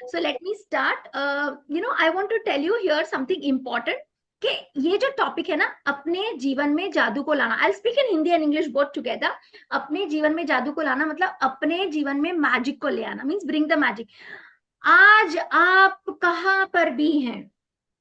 So let me start. I want to tell you here something important कि ये जो topic है ना, अपने जीवन में जादू को लाना. I'll speak in Hindi and English both together. अपने जीवन में जादू को लाना मतलब अपने जीवन में मैजिक को ले आना, मीन्स ब्रिंग द मैजिक. आज आप कहाँ पर भी हैं,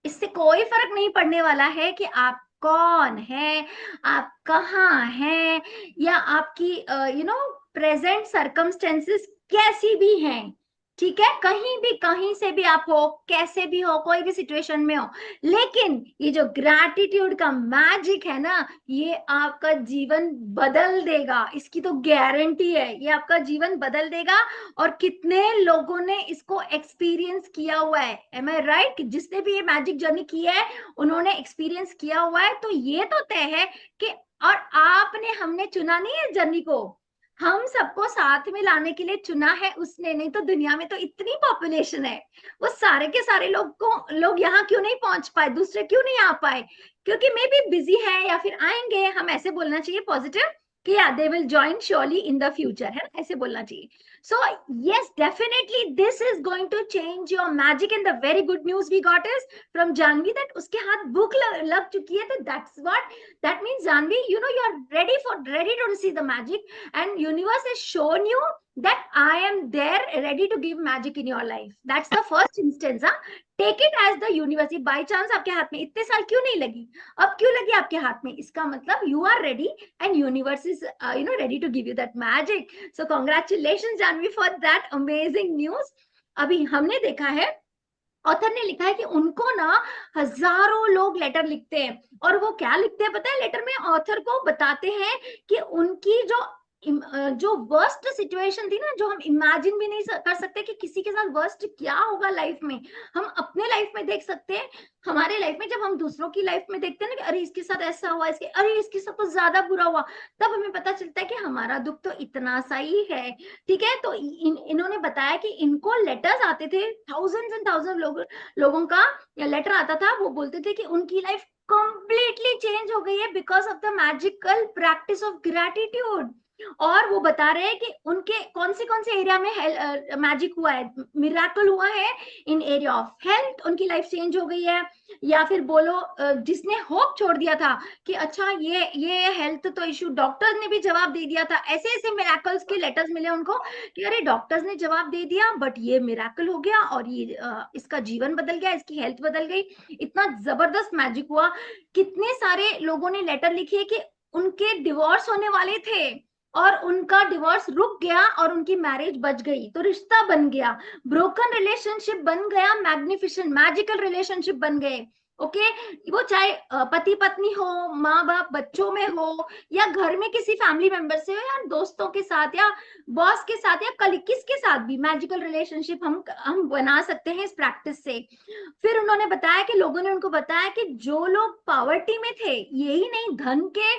इससे कोई फर्क नहीं पड़ने वाला है कि आप कौन है, आप कहाँ हैं, या आपकी प्रेजेंट सर्कमस्टेंसेस कैसी भी हैं. ठीक है, कहीं भी कहीं से भी आप हो, कैसे भी हो, कोई भी सिचुएशन में हो, लेकिन ये जो ग्रैटिट्यूड का मैजिक है ना, ये आपका जीवन बदल देगा. इसकी तो गारंटी है, ये आपका जीवन बदल देगा. और कितने लोगों ने इसको एक्सपीरियंस किया हुआ है, एम आई राइट? जिसने भी ये मैजिक जर्नी की है उन्होंने एक्सपीरियंस किया हुआ है. तो ये तो तय है कि, और आपने, हमने चुना नहीं है जर्नी को, हम सबको साथ में लाने के लिए चुना है उसने. नहीं तो दुनिया में तो इतनी पॉपुलेशन है, वो सारे के सारे लोग यहाँ क्यों नहीं पहुंच पाए, दूसरे क्यों नहीं आ पाए? क्योंकि मे बी बिजी है या फिर आएंगे. हम ऐसे बोलना चाहिए पॉजिटिव कि yeah, they will join surely in the future, है ना, ऐसे बोलना चाहिए. So yes, definitely this is going to change your magic. And the very good news we got is from Janvi that उसके हाथ भूख लग चुकी है. तो that's what that means. Janvi, you are ready to receive the magic, and universe has shown you that I am there ready to give magic in your life. That's the first instance. Take it as the universe. By chance आपके हाथ में इतने साल क्यों नहीं लगी, अब क्यों लगी आपके हाथ में? इसका मतलब you are ready and universe is ready to give you that magic. So congratulations Janvi for that amazing news. अभी हमने देखा है, ऑथर ने लिखा है कि उनको ना हजारों लोग लेटर लिखते हैं. और वो क्या लिखते हैं पता है? लेटर में ऑथर को बताते हैं कि उनकी जो वर्स्ट सिचुएशन थी ना, जो हम इमेजिन भी नहीं कर सकते कि किसी के साथ वर्स्ट क्या होगा लाइफ में. हम अपने लाइफ में देख सकते हैं, हमारे लाइफ में, जब हम दूसरों की लाइफ में देखते हैं ना कि अरे इसके साथ ऐसा हुआ, अरे इसके साथ तो ज्यादा बुरा हुआ, तब हमें पता चलता है कि हमारा दुख तो इतना सा ही है. ठीक है, तो इन्होंने बताया कि इनको लेटर्स आते थे, थाउजेंड्स एंड थाउजेंड लोगों का लेटर आता था. वो बोलते थे कि उनकी लाइफ कंप्लीटली चेंज हो गई है because of the magical practice of gratitude. और वो बता रहे हैं कि उनके कौन से एरिया में मैजिक हुआ है, मिराकल हुआ है. इन एरिया ऑफ हेल्थ उनकी लाइफ चेंज हो गई है, या फिर बोलो जिसने होप छोड़ दिया था कि अच्छा ये हेल्थ तो इशू, डॉक्टर्स ने भी जवाब दे दिया था. ऐसे ऐसे मिराकल्स के लेटर्स मिले उनको कि अरे डॉक्टर्स ने जवाब दे दिया बट ये मिराकल हो गया और ये इसका जीवन बदल गया, इसकी हेल्थ बदल गई. इतना जबरदस्त मैजिक हुआ. कितने सारे लोगों ने लेटर लिखी कि उनके डिवोर्स होने वाले थे और उनका डिवोर्स रुक गया और उनकी मैरिज बच गई, तो रिश्ता बन गया. ब्रोकन रिलेशनशिप बन गया मैग्निफिसेंट मैजिकल रिलेशनशिप बन गए. ओके, वो चाहे पति पत्नी हो, माँ बाप बच्चों में हो, या घर में किसी फैमिली मेंबर से हो, या दोस्तों के साथ, या बॉस के साथ, या कलीग, किसके साथ भी मैजिकल रिलेशनशिप हम बना सकते हैं इस प्रैक्टिस से. फिर उन्होंने बताया कि लोगों ने उनको बताया कि जो लोग पॉवर्टी में थे, यही नहीं धन के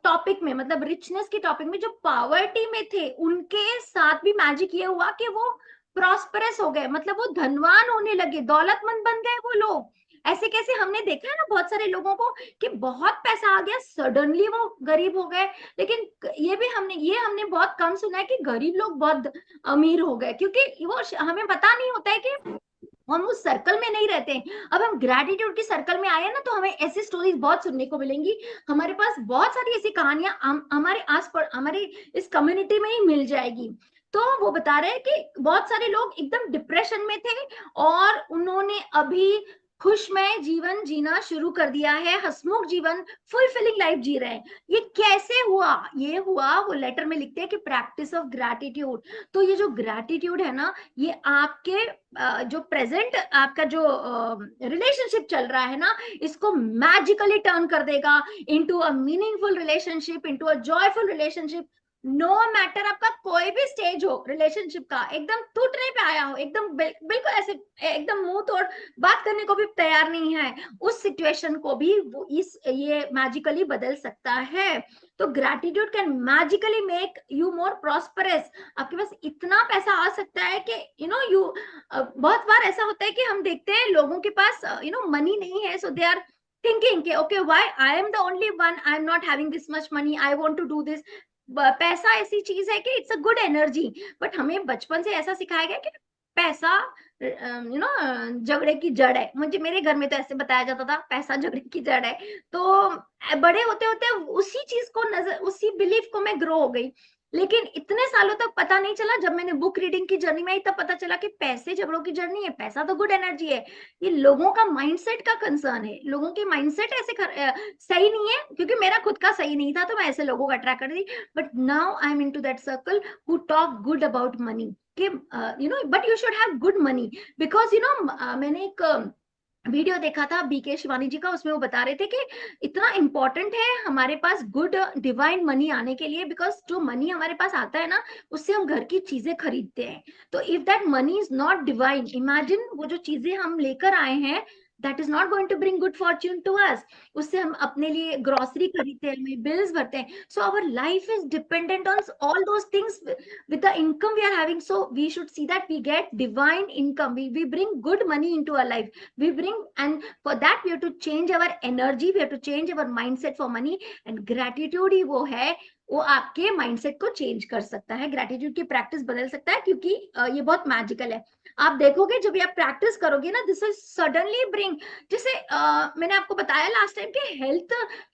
टॉपिक में, मतलब रिचनेस के टॉपिक में, जो पॉवर्टी में थे उनके साथ भी मैजिक ये हुआ कि वो प्रॉस्परस हो गए, मतलब वो धनवान होने लगे, दौलतमंद बन गए वो लोग. ऐसे कैसे हमने देखा है ना बहुत सारे लोगों को कि बहुत पैसा आ गया, सडनली वो गरीब हो गए. लेकिन ये हमने बहुत कम सुना है कि गरीब लोग बहुत अमीर हो गए, क्योंकि वो हमें पता नहीं होता है कि हम उस सर्कल में नहीं रहते. अब हम ग्रैटिट्यूड की सर्कल में आए ना, तो हमें ऐसी स्टोरीज बहुत सुनने को मिलेंगी. हमारे पास बहुत सारी ऐसी कहानियां हमारे आस पर, हमारे इस कम्युनिटी में ही मिल जाएगी. तो वो बता रहे हैं कि बहुत सारे लोग एकदम डिप्रेशन में थे और उन्होंने अभी खुशमय जीवन जीना शुरू कर दिया है, हंसमुख जीवन, फुलफिलिंग लाइफ जी रहे हैं. ये कैसे हुआ? ये हुआ, वो लेटर में लिखते हैं कि प्रैक्टिस ऑफ ग्रैटिट्यूड. तो ये जो ग्रैटिट्यूड है ना, ये आपके जो प्रेजेंट आपका जो रिलेशनशिप चल रहा है ना, इसको मैजिकली टर्न कर देगा into a meaningful relationship, into a joyful relationship. No matter आपका कोई भी स्टेज हो रिलेशनशिप का, एकदम टूटने पे आया हो, एकदम बिल्कुल ऐसे एकदम मुंह तोड़ बात करने को भी तैयार नहीं है, उस सिचुएशन को भी वो ये मैजिकली बदल सकता है. तो gratitude can magically make you more prosperous. आपके पास इतना पैसा आ सकता है कि बहुत बार ऐसा होता है कि हम देखते हैं लोगों के पास मनी नहीं है, सो दे आर thinking कि okay, why I am the only one, I am not having this much money, I want to do this. पैसा ऐसी चीज है कि it's a good energy, but हमें बचपन से ऐसा सिखाया गया कि पैसा झगड़े की जड़ है। मुझे मेरे घर में तो ऐसे बताया जाता था, पैसा झगड़े की जड़ है। तो बड़े होते होते उसी चीज को उसी बिलीफ को मैं ग्रो हो गई। लेकिन इतने सालों तक पता नहीं चला, जब मैंने बुक रीडिंग की जर्नी में आई तब पता चला कि पैसे झगड़ों की जर्नी है, पैसा तो गुड एनर्जी है। ये लोगों का माइंडसेट का कंसर्न है, लोगों के माइंडसेट ऐसे सही नहीं है, क्योंकि मेरा खुद का सही नहीं था तो मैं ऐसे लोगों को अट्रैक्ट कर रही थी। But now I am into that circle who talk good about money, कि but you should have good money, because मैंने एक वीडियो देखा था बीके शिवानी जी का, उसमें वो बता रहे थे कि इतना इंपॉर्टेंट है हमारे पास गुड डिवाइन मनी आने के लिए, बिकॉज जो मनी हमारे पास आता है ना, उससे हम घर की चीजें खरीदते हैं। तो if that money is not divine, imagine वो जो चीजें हम लेकर आए हैं, that is not going to bring good fortune to us. उससे हम अपने लिए ग्रोसरी खरीदते हैं, बिल्स भरते हैं। So our life is dependent on all those things with the income we are having. So we should see that we get divine income, we bring good money into our life, we bring, and for that we have to change our energy, we have to change our mindset for money. And gratitude ही वो है, वो आपके mindset को change कर सकता है, gratitude की practice बदल सकता है, क्योंकि ये बहुत मैजिकल है। आप देखोगे जब ये आप प्रैक्टिस करोगे ना, दिस विल सडनली ब्रिंग, जैसे मैंने आपको बताया लास्ट टाइम कि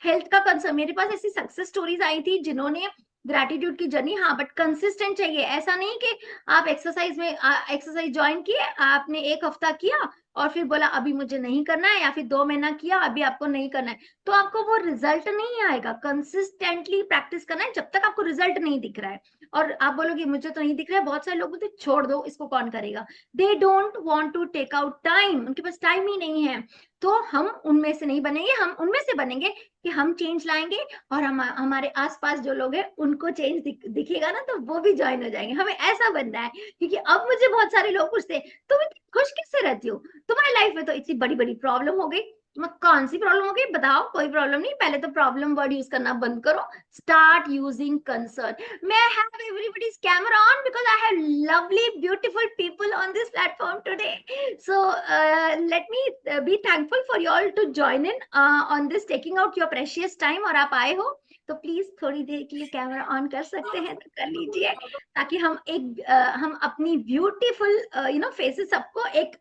हेल्थ का कंसर्न, मेरे पास ऐसी सक्सेस स्टोरीज आई थी जिन्होंने ग्रेटिट्यूड की जर्नी, हाँ बट कंसिस्टेंट चाहिए। ऐसा नहीं कि आप एक्सरसाइज ज्वाइन किए, आपने एक हफ्ता किया और फिर बोला अभी मुझे नहीं करना है, या फिर 2 महीना किया अभी आपको नहीं करना है, तो आपको वो रिजल्ट नहीं आएगा। कंसिस्टेंटली प्रैक्टिस करना है जब तक आपको रिजल्ट नहीं दिख रहा है। और आप बोलोगे मुझे तो नहीं दिख रहा है, बहुत सारे लोग बोलते छोड़ दो इसको, कौन करेगा। They don't want to take out time, उनके पास टाइम ही नहीं है। तो हम उनमें से नहीं बनेंगे, हम उनमें से बनेंगे कि हम चेंज लाएंगे, और हमारे आसपास जो लोग हैं उनको चेंज दिखेगा ना, तो वो भी ज्वाइन हो जाएंगे। हमें ऐसा बनना है, क्योंकि अब मुझे बहुत सारे लोग पूछते हैं तुम इतनी खुश कैसे रहती हो, तुम्हारी लाइफ में तो इतनी बड़ी बड़ी प्रॉब्लम हो गई। कौन सी प्रॉब्लम हो गई बताओ, कोई प्रॉब्लम नहीं, पहले तो प्रॉब्लम वर्ड यूज करना बंद करो, स्टार्ट यूजिंग कंसर्न। मैं have everybody's camera on because I have lovely beautiful people on this platform today, so let me be thankful for you all to join in on this, taking out your precious time। और आप आए हो तो please थोड़ी देर के लिए camera on कर सकते हैं तो कर लीजिए, ताकि हम अपनी ब्यूटीफुल फेसेस सबको एक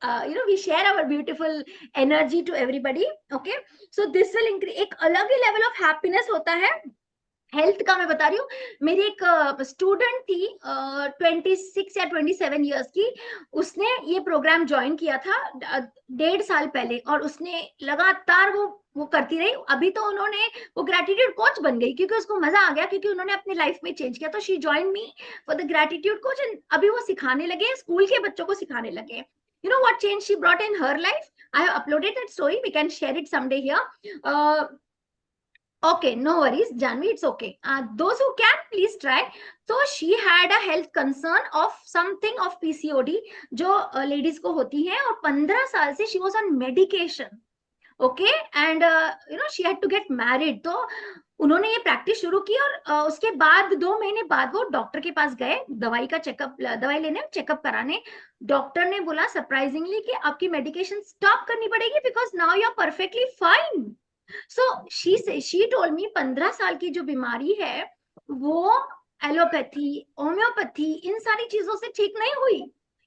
we share our beautiful energy to everybody. Okay, so this will increase, एक अलग ही लेवल ऑफ हैप्पीनेस होता है। हेल्थ का मैं बता रही हूँ, मेरी एक स्टूडेंट थी 26 या 27 ईयर्स की, उसने ये प्रोग्राम ज्वाइन किया था 1.5 साल पहले, और उसने लगातार वो करती रही। अभी तो उन्होंने वो ग्रेटिट्यूड कोच बन गई, क्योंकि उसको मजा आ गया, क्योंकि उन्होंने अपनी लाइफ में चेंज किया। तो she join me for the gratitude coach, and अभी वो सिखाने लगे, स्कूल के बच्चों को सिखाने लगे। You know what change she brought in her life? I have uploaded that story. We can share it someday here. Okay, no worries, Janvi, it's okay. Those who can, please try. So she had a health concern of something of PCOD, जो ladies को होती है, और 15 साल से she was on medication. Okay, and she had to get married. तो उन्होंने ये प्रैक्टिस शुरू की, और उसके बाद 2 महीने बाद वो डॉक्टर के पास गए, दवाई लेने, चेकअप कराने। डॉक्टर ने बोला सरप्राइजिंगली कि आपकी मेडिकेशन स्टॉप करनी पड़ेगी, because now you are perfectly fine. So she told me 15 साल की जो बीमारी है वो एलोपैथी, होम्योपैथी, इन सारी चीजों से ठीक नहीं हुई।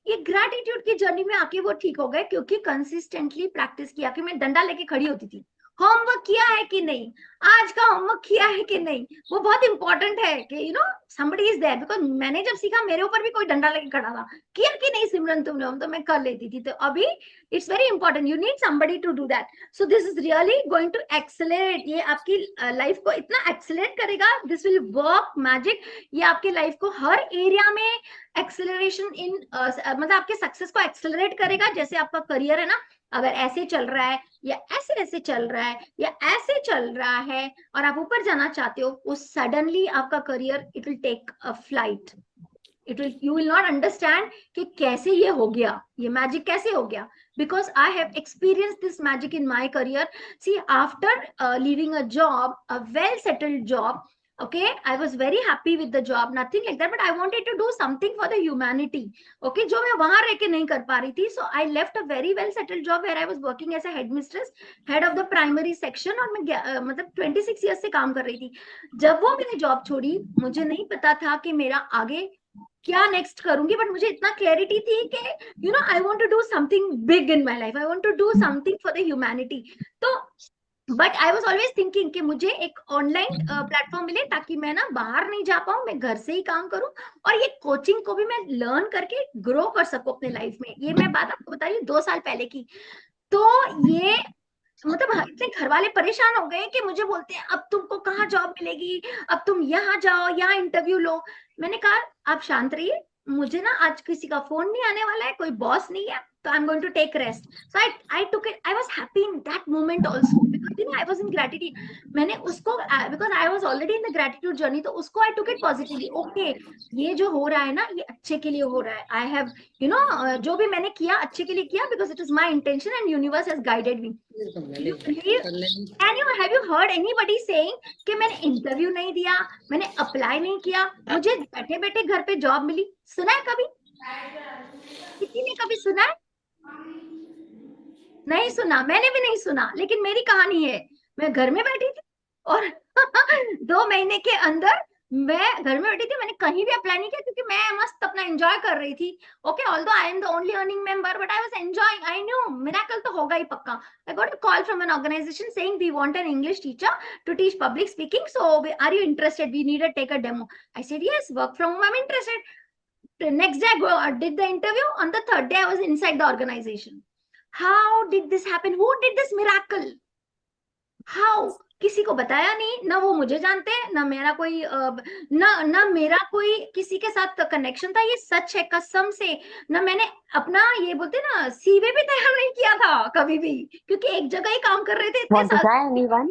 ये ग्रेटिट्यूड की जर्नी में आके वो ठीक हो गए, क्योंकि कंसिस्टेंटली प्रैक्टिस किया। कि मैं डंडा लेके खड़ी होती थी, होमवर्क किया है कि नहीं, आज का होमवर्क किया है कि नहीं, वो बहुत इंपॉर्टेंट है कि somebody is there। बिकॉज मैंने जब सीखा, मेरे ऊपर भी कोई डंडा लेके खड़ा था, किया कि नहीं सिमरन तुमने, तो मैं कर लेती थी। तो अभी it's very important, you need somebody to do that। so this is really going to accelerate, ये आपकी लाइफ को इतना एक्सेलरेट करेगा, दिस विल वर्क मैजिक। ये आपके लाइफ को हर एरिया में एक्सेलरेशन इन मतलब आपके सक्सेस को एक्सेलरेट करेगा। जैसे आपका करियर है ना, अगर ऐसे चल रहा है, या ऐसे ऐसे चल रहा है, या ऐसे चल रहा है, और आप ऊपर जाना चाहते हो, वो सडनली आपका career it will take a flight. you will not understand कि कैसे ये हो गया, ये मैजिक कैसे हो गया, because I have experienced this magic in my career। See, after leaving a job, a well settled job, okay, I was very happy with the job, nothing like that, but I wanted to do something for the humanity, okay, जो मैं वहां रह के नहीं कर पा रही थी। so I left a very well settled job where I was working as a headmistress, head of the primary section, और मैं मतलब 26 years से काम कर रही थी। जब वो मैंने जॉब छोड़ी, मुझे नहीं पता था कि मेरा आगे क्या नेक्स्ट करूंगी, बट मुझे इतना क्लैरिटी थी कि I want to do something big in my life, I want to do something for the humanity. तो but I was always thinking कि मुझे एक ऑनलाइन प्लेटफॉर्म मिले ताकि मैं ना बाहर नहीं जा पाऊं, मैं घर से ही काम करूं, और ये कोचिंग को भी मैं लर्न करके ग्रो कर सकूं अपने लाइफ में। ये मैं बात आपको बता रही हूँ 2 साल पहले की। तो ये मतलब इतने घर वाले परेशान हो गए कि मुझे बोलते हैं अब तुमको कहाँ जॉब मिलेगी, अब तुम यहाँ जाओ, यहाँ इंटरव्यू लो। मैंने कहा आप शांत रहिए, मुझे ना आज किसी का फोन नहीं आने वाला है, कोई बॉस नहीं है, तो I am going to take rest. So I took it, I was happy in that moment also, because I was in gratitude. मैंने उसको, because I was already in the gratitude journey, तो उसको I took it positively. Okay, ये जो हो रहा है ना, ये अच्छे के लिए हो रहा है। आई हैव जो भी मैंने किया अच्छे के लिए किया, because it is my intention and universe has guided me. You believe, and have you heard anybody saying कि मैंने इंटरव्यू नहीं दिया, मैंने अप्लाई नहीं किया, मुझे बैठे बैठे घर पे जॉब मिली? सुना है कभी? किसी ने कभी सुना है? नहीं सुना, मैंने भी नहीं सुना। लेकिन मेरी कहानी है, मैं घर में बैठी थी और 2 महीने के अंदर मैं घर में बैठी थी, मैंने कहीं भी अप्लाई नहीं किया क्योंकि मैं मस्त अपना एंजॉय कर रही थी। Okay, although I am the only earning member, but I was enjoying. I knew miracle तो होगा ही पक्का। I got a call from an organisation saying we want an English teacher to teach public speaking, so are you interested, we need to take a demo. I said yes, work from home, I am interested. The next day I did the interview. On the third day I was inside the organization. How did this happen? Who did this miracle? How? किसी को बताया नहीं, ना वो मुझे जानते हैं, ना मेरा कोई ना मेरा कोई किसी के साथ कनेक्शन था। ये सच है कसम से। ना मैंने अपना ये बोलते ना सीवी भी तैयार नहीं किया था कभी भी, क्योंकि एक जगह ही काम कर रहे थे इतने साल।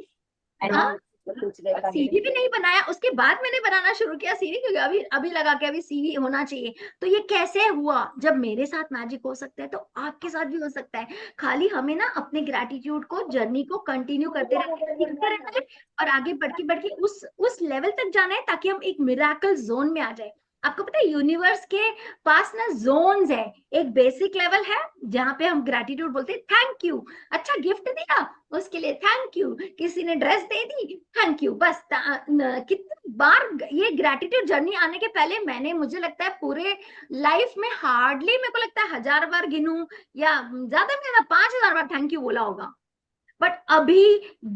हाँ, सीवी भी नहीं बनाया। उसके बाद मैंने बनाना शुरू किया सीवी, क्योंकि अभी अभी लगा कि अभी सीवी होना चाहिए। तो ये कैसे हुआ? जब मेरे साथ मैजिक हो सकता है तो आपके साथ भी हो सकता है। खाली हमें ना अपने ग्रेटिट्यूड को, जर्नी को कंटिन्यू करते रहना है, सीखते रहना है, और आगे बढ़ के उस लेवल तक जाना है ताकि हम एक मिराकल जोन में आ जाए। आपको पता है यूनिवर्स के पास ना जोन्स है। एक बेसिक लेवल है जहाँ पे हम ग्रेटिट्यूड बोलते हैं, थैंक यू, अच्छा गिफ्ट दिया उसके लिए थैंक यू, किसी ने dress they the thank you. बस कितनी बार ये ग्रेटिट्यूड जर्नी आने के पहले मैंने, मुझे लगता है पूरे लाइफ में हार्डली मेरे को लगता है 1000 बार गिनूं, या ज्यादा में ज्यादा 5000 बार थैंक यू बोला होगा। बट अभी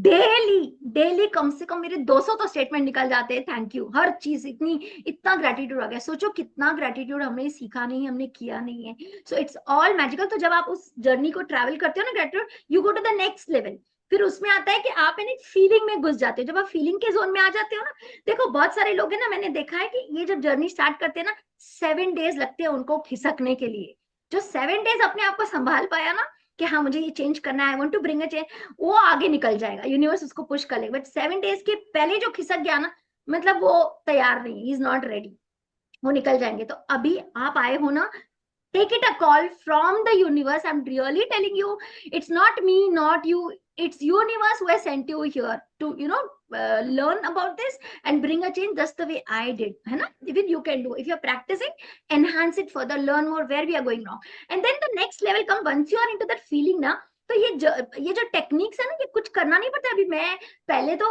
डेली डेली कम से कम मेरे 200 तो स्टेटमेंट निकल जाते हैं थैंक यू। हर चीज इतनी, इतना ग्रेटिट्यूड आ गया। सोचो कितना ग्रेटिट्यूड हमने सीखा नहीं, हमने किया नहीं है। So it's all magical. तो जब आप उस जर्नी को ट्रैवल करते हो ना gratitude, you go to the next level. फिर उसमें आता है कि आप इन एक फीलिंग में घुस जाते हो। जब आप फीलिंग के जोन में आ जाते हो ना, देखो बहुत सारे लोग हैं ना, मैंने देखा है कि ये जब जर्नी स्टार्ट करते हैं ना, 7 डेज लगते हैं उनको खिसकने के लिए। जो 7 डेज अपने आप को संभाल पाया ना कि हाँ मुझे ये चेंज करना है, I want to bring a change, वो आगे निकल जाएगा, यूनिवर्स उसको पुश कर लेगा। बट 7 डेज के पहले जो खिसक गया ना, मतलब वो तैयार नहीं, इज नॉट रेडी, वो निकल जाएंगे। तो अभी आप आए हो ना, take it a call from the universe. I'm really telling you, it's not me, not you, it's universe who has sent you here to learn about this and bring a change just the way I did, है ना? Even you can do if you're practicing, enhance it further, learn more where we are going wrong, and then the next level come once you are into that feeling ना। तो ये जो techniques है ना, ये कुछ करना नहीं पड़ता। अभी मैं पहले तो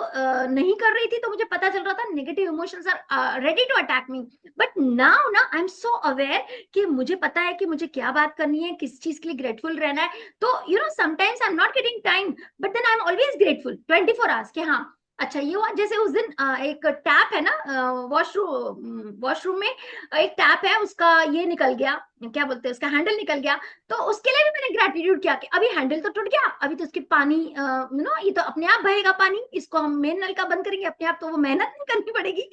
नहीं कर रही थी, तो मुझे पता चल रहा था negative emotions are ready to attack me, but now ना आई एम सो अवेयर कि मुझे पता है कि मुझे क्या बात करनी है, किस चीज के लिए ग्रेटफुल रहना है। तो sometimes I am not getting time, but then I am always grateful 24 hours कि हाँ अच्छा ये हुआ। जैसे उस दिन एक टैप है ना, वॉशरूम में एक टैप है, उसका ये निकल गया, क्या बोलते हैं, उसका हैंडल निकल गया। तो उसके लिए भी मैंने ग्रेटिट्यूड किया कि अभी हैंडल तो टूट गया, अभी तो उसके पानी ये तो अपने आप बहेगा पानी, इसको हम मेन नल का बंद करेंगे अपने आप, तो वो मेहनत नहीं करनी पड़ेगी।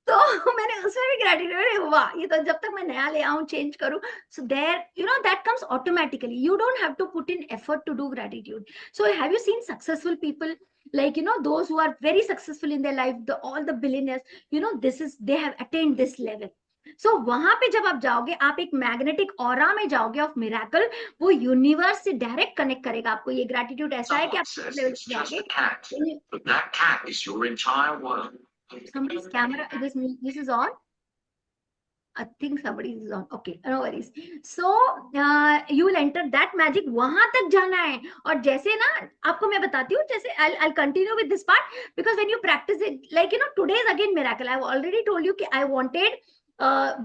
तो मैंने उसमें भी ग्रेटिट्यूड हुआ, ये तो जब तक मैं नया ले आऊं, चेंज करूं, so there that comes automatically, you don't have to put in effort to do gratitude. So have you seen successful people, like those who are very successful in their life, all the billionaires, this is, they have attained this level. So वहां पे जब आप जाओगे, आप एक magnetic aura में जाओगे of miracle, वो यूनिवर्स से डायरेक्ट कनेक्ट करेगा आपको। ये ग्रेटिट्यूड ऐसा है कि आप लेवल पे जाओगे। Somebody's camera, this is on. I think somebody is on. Okay, no worries. So you will enter that magic. वहां तक जाना है। और जैसे ना आपको मैं बताती हूँ, जैसे I'll continue with this part because when you practice it, like today is again miracle. I've already told you कि I wanted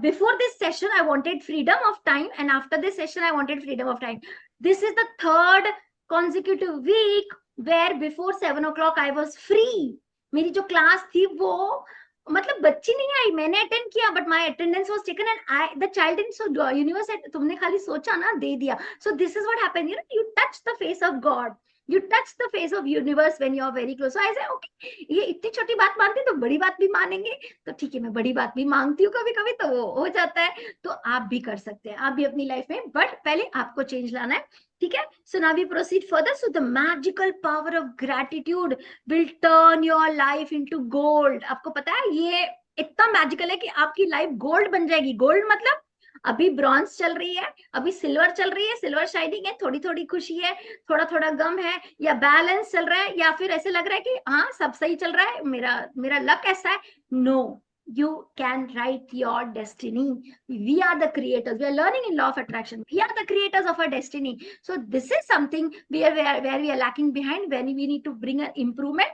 before this session I wanted freedom of time, and after this session I wanted freedom of time. This is the third consecutive week where before 7 o'clock I was free. मेरी जो class थी वो मतलब बच्ची नहीं आई, मैंने attend किया, but my attendance was taken and I the child in so universe, तुमने खाली सोचा ना, दे दिया. सो this is what happened, you know, you touch the face of God, you touch the face of universe when you are very close. So I say okay, ये इतनी छोटी बात मानते तो बड़ी बात भी मानेंगे, तो ठीक है मैं बड़ी बात भी मांगती हूँ कभी कभी, तो वो हो जाता है. तो आप भी कर सकते हैं, आप भी अपनी लाइफ में, बट पहले आपको चेंज लाना है. ठीक है. So now we proceed further. So the magical power of gratitude will turn your life into gold. आपको पता है ये इतना मैजिकल है कि आपकी लाइफ गोल्ड बन जाएगी. गोल्ड मतलब अभी ब्रॉन्ज चल रही है, अभी सिल्वर चल रही है, सिल्वर शाइनिंग है, थोड़ी थोड़ी खुशी है, थोड़ा थोड़ा गम है, या बैलेंस चल रहा है, या फिर ऐसे लग रहा है कि हाँ सब सही चल रहा है, मेरा मेरा लक ऐसा है. No, you can write your destiny. We are the creators. We are learning in law of attraction. We are the creators of our destiny. So this is something where we are lacking behind, when we need to bring an improvement.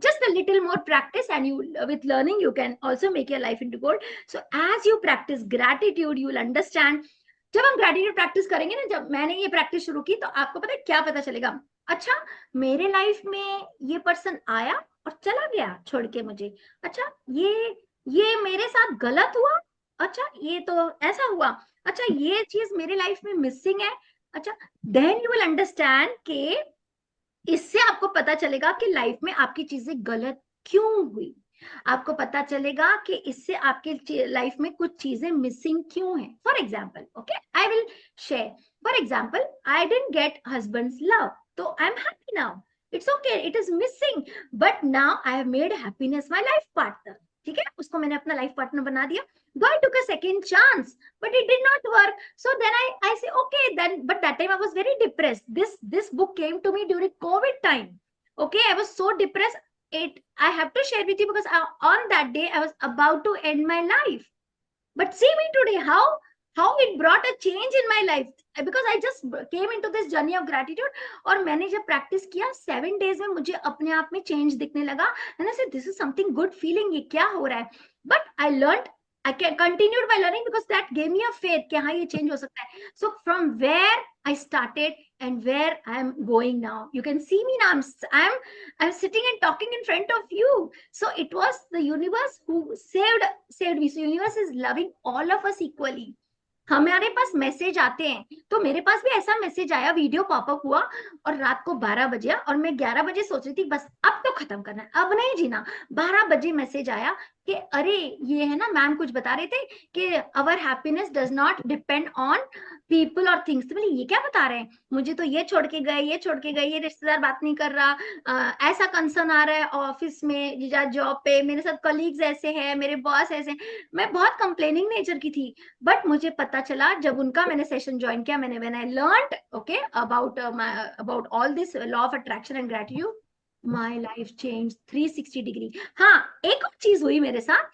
Just a little more practice, and you with learning you can also make your life into gold. So as you practice gratitude, you will understand. जब हम gratitude practice करेंगे ना, जब मैंने ये practice शुरू की तो आपको पता है क्या पता चलेगा. अच्छा, मेरे लाइफ में ये पर्सन आया और चला गया छोड़ के मुझे. अच्छा, ये मेरे साथ गलत हुआ. अच्छा, ये तो ऐसा हुआ. अच्छा, ये चीज मेरे लाइफ में मिसिंग है. अच्छा, देन यू विल अंडरस्टैंड कि इससे आपको पता चलेगा कि लाइफ में आपकी चीजें गलत क्यों हुई. आपको पता चलेगा कि इससे आपके लाइफ में कुछ चीजें मिसिंग क्यों है. For example, okay, I will share. For example, I didn't get husband's love, तो I am happy now. It's okay, it is missing, but now I have made happiness my life partner. ठीक है, उसको मैंने अपना life partner बना दिया. God took a second chance, but it did not work. So then I say okay then, but that time I was very depressed. This book came to me during COVID time. Okay, I was so depressed. I have to share with you because on that day I was about to end my life. But see me today, how it brought a change in my life, because I just came into this journey of gratitude. और मैंने जब practice किया 7 days में मुझे अपने आप में change दिखने लगा. And I said this is something good feeling, ये क्या हो रहा है. But I learned, I continued by learning because that gave me a faith कि हाँ ये change हो सकता है. So from where I started and where I am going now, you can see me now. I'm sitting and talking in front of you. So it was the universe who saved me. So universe is loving all of us equally. हमारे पास message आते हैं, तो मेरे पास भी ऐसा message आया, video popup हुआ और रात को 12 बजे, और मैं 11 बजे सोच रही थी बस अब तो खत्म करना है, अब नहीं जीना. 12 बजे मैसेज आया कि अरे ये है ना, मैम कुछ बता रहे थे कि our happiness does not depend on people और थिंग्स. तो बोले ये क्या बता रहे हैं, मुझे तो ये छोड़ के गए, ये छोड़ के गए, ये रिश्तेदार बात नहीं कर रहा, ऐसा कंसर्न आ रहा है ऑफिस में, जॉब पे मेरे साथ कलीग्स ऐसे हैं, मेरे बॉस ऐसे हैं. मैं बहुत कंप्लेनिंग नेचर की थी. बट मुझे पता चला जब उनका मैंने सेशन ज्वाइन किया, मैंने when I learned okay about all this law of attraction and gratitude, my life change 360 degree. हाँ, एक और चीज हुई मेरे साथ.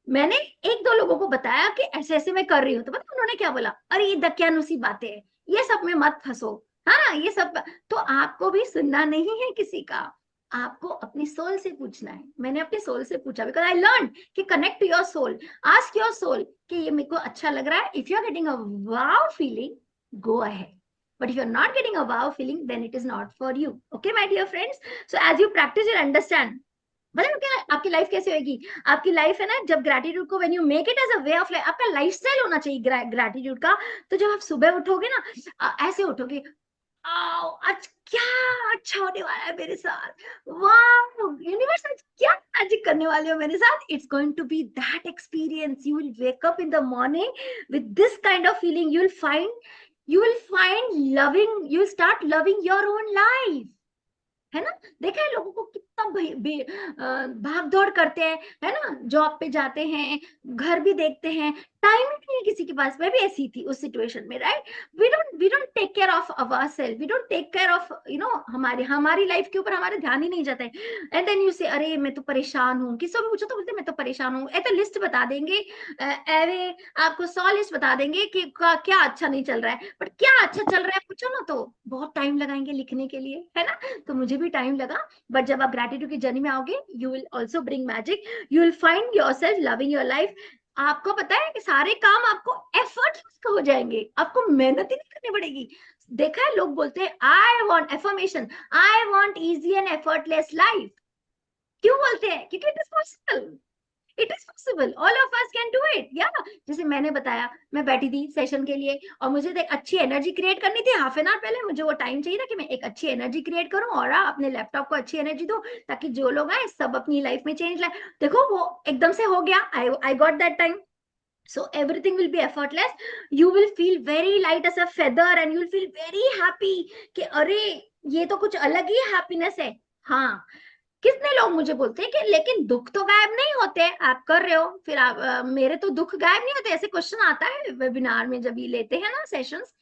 मैंने एक दो लोगों को बताया कि ऐसे ऐसे मैं कर रही हूँ, तो पता उन्होंने क्या बोला, अरे ये दकियानुसी बातें हैं, ये सब में मत फंसो. हाँ, ये सब तो आपको भी सुनना नहीं है किसी का, आपको अपनी सोल से पूछना है. मैंने अपने सोल से पूछा बिकॉज आई लर्न कि connect to your soul, ask your soul कि ये मेरे को अच्छा लग रहा है. If you are getting a wow feeling, go ahead. But if you're not getting a wow feeling, then it is not for you. Okay, my dear friends. So as you practice, you'll understand. मतलब क्या आपकी life कैसे होगी. आपकी life है ना, जब gratitude को when you make it as a way of life, आपका लाइफस्टाइल होना चाहिए ग्रैटिट्यूड का. तो जब आप सुबह उठोगे ना, ऐसे उठोगे, आज क्या अच्छा होने वाला है मेरे साथ, वाह यूनिवर्स आज क्या मैजिक करने वाले हो मेरे साथ. It's going to be that experience. You will wake up in the morning with this kind of feeling. you will find loving, you will start loving your own life. है ना, देखा है लोगों को कितना भाग दौड़ करते हैं, है ना, जॉब पे जाते हैं, घर भी देखते हैं, टाइम ही नहीं है किसी के पास. मैं भी ऐसी थी उस सिचुएशन में, right. We don't take care of ourselves, we don't take care of हमारी लाइफ के ऊपर हमारे ध्यान ही नहीं जाता है. एंड देन यू से अरे मैं तो परेशान हूँ, किसी को पूछो तो बोलते मैं तो परेशान हूँ. ऐसे लिस्ट बता देंगे, अरे आपको 100 लिस्ट बता देंगे कि क्या अच्छा नहीं चल रहा है, बट क्या अच्छा चल रहा है पूछो ना तो बहुत टाइम लगाएंगे लिखने के लिए, है ना. तो मुझे भी टाइम लगा, बट जब आप ग्रैटिट्यूड की जर्नी में आओगे, you will also bring magic. You will find yourself loving your life. आपको पता है कि सारे काम आपको एफर्टलेस हो जाएंगे, आपको मेहनत ही नहीं करनी पड़ेगी। देखा है लोग बोलते हैं I want affirmation, I want easy and effortless life. क्यों बोलते हैं? क्योंकि it is possible, it is possible, all of us can do it. या जैसे मैंने बताया, मैं बैठी थी सेशन के लिए और मुझे एक अच्छी एनर्जी क्रिएट करनी थी। हाफ एन आवर पहले मुझे वो टाइम चाहिए था कि मैं एक अच्छी एनर्जी क्रिएट करूं और अपने लैपटॉप को अच्छी एनर्जी दूं, ताकि जो लोग आए सब अपनी लाइफ में चेंज लाए। देखो वो एकदम से हो गया, I got that time. So everything will be effortless. You will feel very light as a feather and you'll feel very happy कि अरे ये तो कुछ अलग ही हैप्पीनेस है। हाँ, कितने लोग मुझे बोलते हैं कि लेकिन दुख तो गायब नहीं होते, आप कर रहे हो फिर आप मेरे तो दुख गायब नहीं होते, ऐसे क्वेश्चन आता है वेबिनार में जब ये लेते हैं ना सेशंस।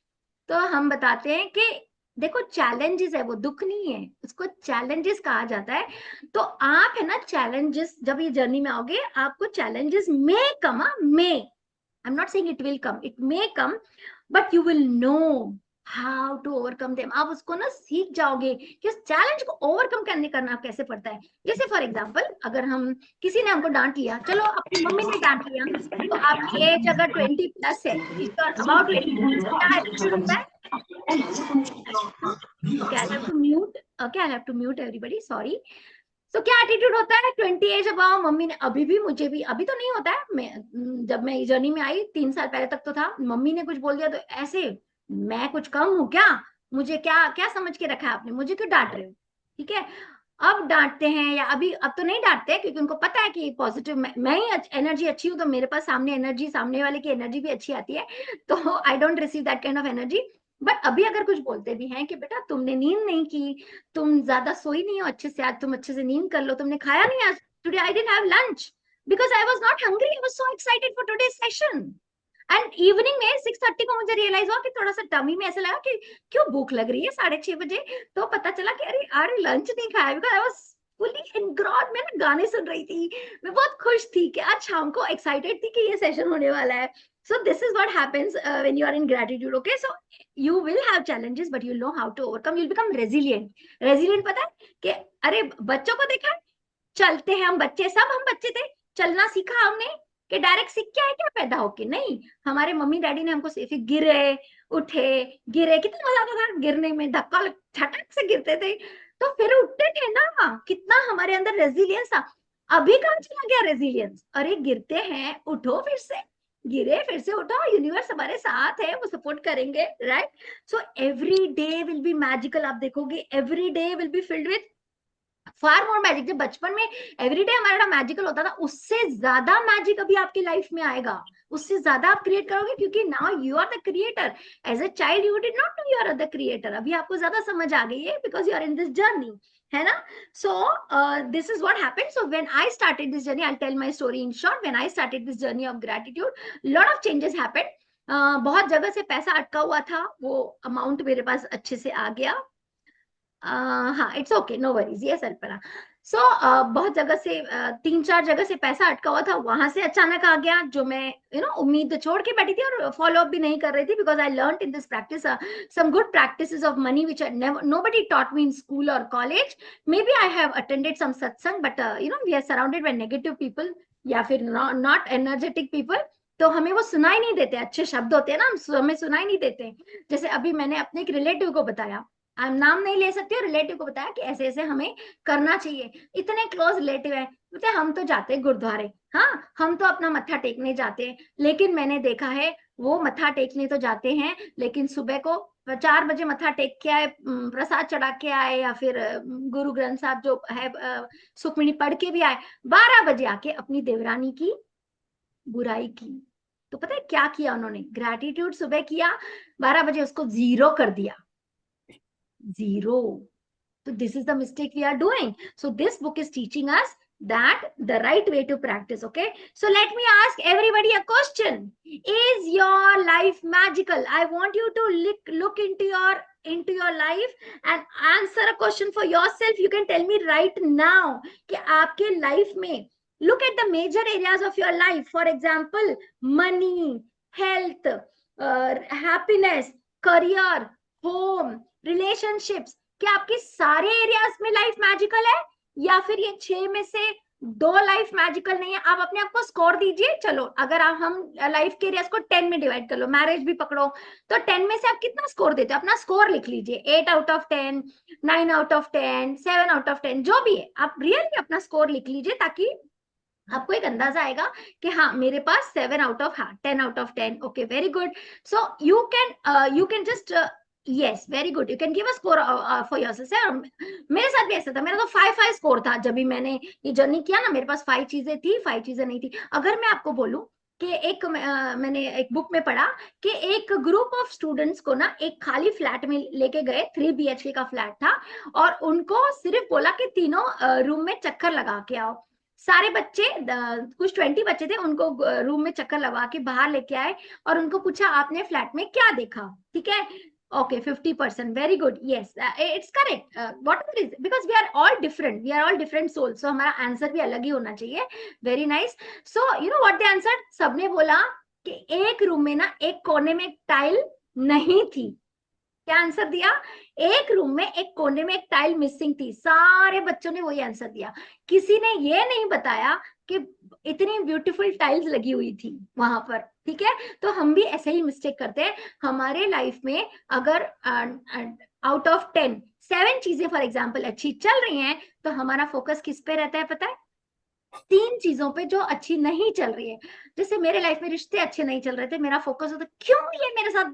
तो हम बताते हैं कि देखो चैलेंजेस है, वो दुख नहीं है, उसको चैलेंजेस कहा जाता है। तो आप है ना चैलेंजेस, जब ये जर्नी में आओगे आपको चैलेंजेस में कम, में I'm not saying it will come, it may come, but you will know how to overcome them. आप उसको ना सीख जाओगे कि उस चैलेंज को ओवरकम करना कैसे पड़ता है। जैसे फॉर एग्जांपल अगर हम किसी ने हमको डांट लिया, चलो अपनी मम्मी ने डांट लिया, तो आपकी एज अगर 20+ है, अबाउट 20, तो क्या एटीट्यूड होता है? Okay, I'll have to mute. Okay, I'll have to mute everybody. Sorry. तो क्या एटीट्यूड होता है 20 एज अबाउ? मम्मी ने अभी भी, मुझे भी अभी तो नहीं होता है, मैं जब मैं जर्नी में आई 3 साल पहले तक तो था, मम्मी ने कुछ बोल दिया तो ऐसे मैं कुछ कम हूं क्या, मुझे क्या क्या समझ के रखा है आपने, मुझे क्यों डांट रहे हो? ठीक है, अब डांटते हैं या अभी, अब तो नहीं डांटते क्योंकि उनको पता है कि पॉजिटिव मैं ही एनर्जी अच्छी हूँ, तो मेरे पास सामने एनर्जी, सामने वाले की एनर्जी भी अच्छी आती है, तो I don't receive that kind of energy. But अभी अगर कुछ बोलते भी हैं कि बेटा तुमने नींद नहीं की, तुम ज्यादा सोई नहीं हो अच्छे से, आज तुम अच्छे से नींद कर लो, तुमने खाया नहीं आज, today I didn't have lunch because I was not hungry, I was so excited for today's session. And evening में 6:30 को मुझे रियलाइज हुआ कि थोड़ा सा टमी में ऐसा लगा कि क्यों भूख लग रही है 6:30 बजे, तो पता चला कि अरे अरे लंच नहीं खाया, because I was fully engrossed, मैं ना गाने सुन रही थी, मैं बहुत खुश थी कि आज शाम को एक्साइटेड थी कि ये सेशन होने वाला है। So this is what happens when you are in gratitude. Okay, so you will have challenges, but you'll know how to overcome. You'll become resilient. Resilient पता है कि अरे बच्चों को देखा, चलते हैं हम बच्चे, सब हम बच्चे थे, चलना सीखा हमने कि डायरेक्ट सीख के आए क्या पैदा होके? नहीं, हमारे मम्मी डैडी ने हमको सिर्फ गिरे, उठे, गिरे, कितना मजा आता था गिरने में, धक्का झटक से गिरते थे तो फिर उठते थे ना, कितना हमारे अंदर रेजिलियंस था। अभी कहाँ चला गया रेजिलियंस? अरे गिरते हैं, उठो फिर से, गिरे फिर से उठो, यूनिवर्स हमारे साथ है, वो सपोर्ट करेंगे, right? So every day will be magical. आप देखोगे every day will be filled with far more magic. जब बचपन में एवरीडे हमारा मैजिकल होता था, उससे ज्यादा मैजिक अभी आपकी लाइफ में आएगा, उससे ज्यादा आप क्रिएट करोगे क्योंकि now you are the creator. As a child you did not know you are the creator, अभी आपको ज्यादा समझ आ गई है because you are in this journey, है ना? So this is what happened. So when I started this journey, I tell my story in short. When I started this journey of gratitude, lot of changes happened. बहुत जगह से पैसा अटका हुआ था, वो अमाउंट मेरे पास अच्छे से आ गया। हाँ, इट्स ओके, नो वरीज, ये अल्पना। सो बहुत जगह से 3-4 जगह से पैसा अटका हुआ था, वहां से अचानक आ गया, जो मैं उम्मीद छोड़ के बैठी थी और फॉलो अप भी नहीं कर रही थी, because I learn in this practice some good practices of money which nobody taught me in school or college. Maybe I have attended some satsang, but we are surrounded by negative people या फिर not energetic people, तो हमें वो सुनाई नहीं देते, अच्छे शब्द होते हैं ना, हमें सुनाई नहीं देते। जैसे अभी मैंने अपने एक रिलेटिव को बताया, नाम नहीं ले सकती हूँ, रिलेटिव को बताया कि ऐसे ऐसे हमें करना चाहिए, इतने क्लोज रिलेटिव है, बोलते हम तो जाते हैं गुरुद्वारे, हाँ हम तो अपना मत्था टेकने जाते हैं, लेकिन मैंने देखा है वो मत्था टेकने तो जाते हैं लेकिन सुबह को 4 बजे मत्था टेक के आए, प्रसाद चढ़ा के आए, या फिर गुरु ग्रंथ साहब जो है सुखमणी पढ़ के भी आए, 12 बजे आके अपनी देवरानी की बुराई की। तो पता है क्या किया उन्होंने? ग्रैटिट्यूड सुबह किया, 12 बजे उसको 0 कर दिया, 0. So this is the mistake we are doing. So this book is teaching us that the right way to practice. Okay, so let me ask everybody a question. Is your life magical? I want you to look into your life and answer a question for yourself. You can tell me right now कि आपके life में, look at the major areas of your life. For example, money, health, happiness, career, home, relationships, क्या आपके सारे areas में life magical है या फिर ये 6 में से दो लाइफ मैजिकल नहीं है। आप अपने आप को स्कोर दीजिए। चलो अगर आप हम लाइफ के एरियाज को 10 में डिवाइड कर लो, मैरिज भी पकड़ो, तो 10 में से आप कितना स्कोर देते हो? अपना स्कोर लिख लीजिए, 8/10, 9/10, 7/10, जो भी है आप रियली अपना स्कोर लिख लीजिए, ताकि आपको एक अंदाजा आएगा कि हाँ मेरे पास 7/10, 10/10। Okay, very good. So you can just yes, very good, you can give a score for yourself. मेरे साथ भी ऐसा था, मेरा तो 5/5 स्कोर था जब भी मैंने ये जर्नी किया ना। मेरे पास 5 चीजें थी, 5 चीजें नहीं थी। अगर मैं आपको बोलूं कि मैंने एक बुक में पढ़ा कि एक ग्रुप ऑफ स्टूडेंट्स को ना एक खाली फ्लैट में लेके गए, 3 BHK का फ्लैट था, और उनको सिर्फ बोला कि तीनों रूम में चक्कर लगा के आओ। सारे बच्चे, कुछ 20 बच्चे थे, उनको रूम में चक्कर लगा के बाहर लेके आए, और उनको पूछा आपने फ्लैट में क्या देखा? ठीक है, okay, 50%, very good, yes, it's correct. What is, because we are all different, we are all different souls, so हमारा आंसर भी अलग ही होना चाहिए। Very nice. So you know what the answer, सबने बोला कि एक रूम में ना एक कोने में एक टाइल नहीं थी। क्या आंसर दिया? एक रूम में एक कोने में एक टाइल मिसिंग थी। सारे बच्चों ने वही आंसर दिया। किसी ने ये नहीं बताया कि इतनी ब्यूटीफुल टाइल्स लगी हुई थी वहां पर। ठीक है, तो हम भी ऐसे ही मिस्टेक करते हैं हमारे लाइफ में। अगर आउट ऑफ 10 7 चीजें फॉर एग्जाम्पल अच्छी चल रही हैं, तो हमारा फोकस किस पे रहता है पता है? 3 चीजों पे जो अच्छी नहीं चल रही है। जैसे मेरे लाइफ में रिश्ते अच्छे नहीं चल रहे थे, मेरा फोकस होता क्यों ये मेरे साथ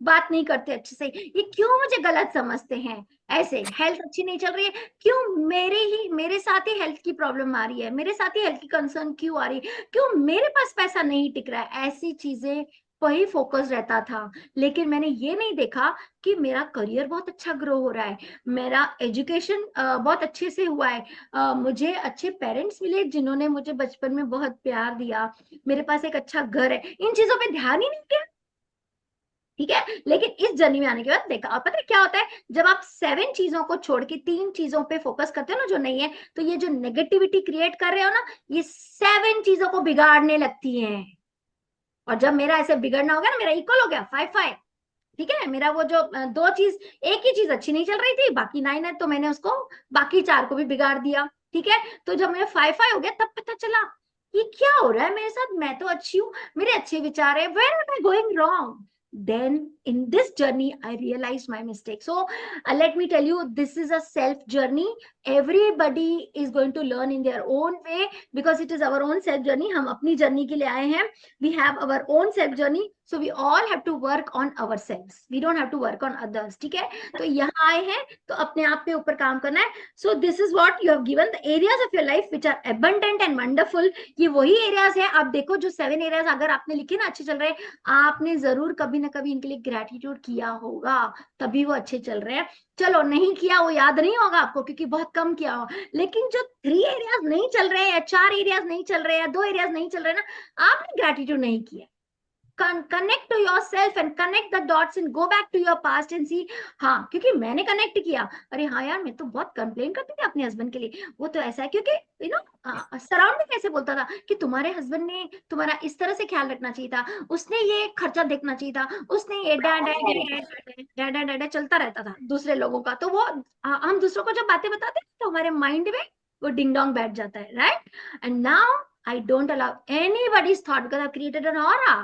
बात नहीं करते अच्छे से, ये क्यों मुझे गलत समझते हैं। ऐसे हेल्थ अच्छी नहीं चल रही है, क्यों मेरे साथ ही हेल्थ की प्रॉब्लम आ रही है, मेरे साथ ही हेल्थ की कंसर्न क्यों आ रही है, क्यों मेरे पास पैसा नहीं टिक रहा है। ऐसी चीजें पर ही फोकस रहता था। लेकिन मैंने ये नहीं देखा कि मेरा करियर बहुत अच्छा ग्रो हो रहा है, मेरा एजुकेशन बहुत अच्छे से हुआ है, मुझे अच्छे पेरेंट्स मिले जिन्होंने मुझे बचपन में बहुत प्यार दिया, मेरे पास एक अच्छा घर है। इन चीजों पे ध्यान ही नहीं दिया। ठीक है, लेकिन इस जर्नी में आने के बाद देखा, और पता है क्या होता है, जब आप 7 चीजों को छोड़ के 3 चीजों पे फोकस करते हो ना जो नहीं है, तो ये जो नेगेटिविटी क्रिएट कर रहे हो ना, ये 7 चीजों को बिगाड़ने लगती है। और जब मेरा ऐसे बिगड़ना हो गया ना, मेरा इक्वल हो गया 5/5। ठीक है, मेरा वो जो दो चीज, एक ही चीज अच्छी नहीं चल रही थी, बाकी 9 है, तो मैंने उसको बाकी 4 को भी बिगाड़ दिया। ठीक है, तो जब मेरा 5/5 हो गया, तब पता चला ये क्या हो रहा है मेरे साथ, मैं तो अच्छी हूँ, मेरे अच्छे विचार है, where am I going wrong? Then in this journey I realized my mistake. So let me tell you, this is a self journey. Everybody is going to learn in their own way, because it is our own self journey. हम अपनी journey के लिए आए हैं, we have our own self journey, so we all have to work on ourselves, we don't have to work on others. ठीक है, तो यहाँ आए हैं तो अपने आप पे ऊपर काम करना है। So this is what you have given, the areas of your life which are abundant and wonderful. ये वही एरियाज है, आप देखो जो 7 एरियाज अगर आपने लिखे ना अच्छे चल रहे हैं, आपने जरूर कभी ना कभी इनके लिए ग्रेटिट्यूड किया होगा, तभी वो अच्छे चल रहे हैं। चलो नहीं किया, वो याद नहीं होगा आपको क्योंकि बहुत कम किया हो, लेकिन जो 3 एरियाज नहीं चल रहे हैं या 4 एरियाज नहीं चल रहे हैं या 2 एरियाज नहीं चल रहे हैं ना, आपने ग्रेटिट्यूड नहीं किया। Connect to yourself and connect the dots and go back to your past and see. हाँ, क्योंकि मैंने कनेक्ट किया, अरे हाँ यार, मैं तो बहुत कंप्लेन करती थी अपने हस्बैंड के लिए, वो तो ऐसा है, क्योंकि यू नो सराउंडिंग ऐसे बोलता था कि तुम्हारे हस्बैंड ने तुम्हारा इस तरह से ख्याल रखना चाहिए था, उसने ये खर्चा देखना चाहिए था, उसने ये डा डा चलता रहता था दूसरे लोगों का। तो वो हम दूसरों को जब बातें बताते हैं तो हमारे माइंड में वो डिंग डोंग बैठ जाता है, right? And now I don't allow anybody's thought, because I've created an aura.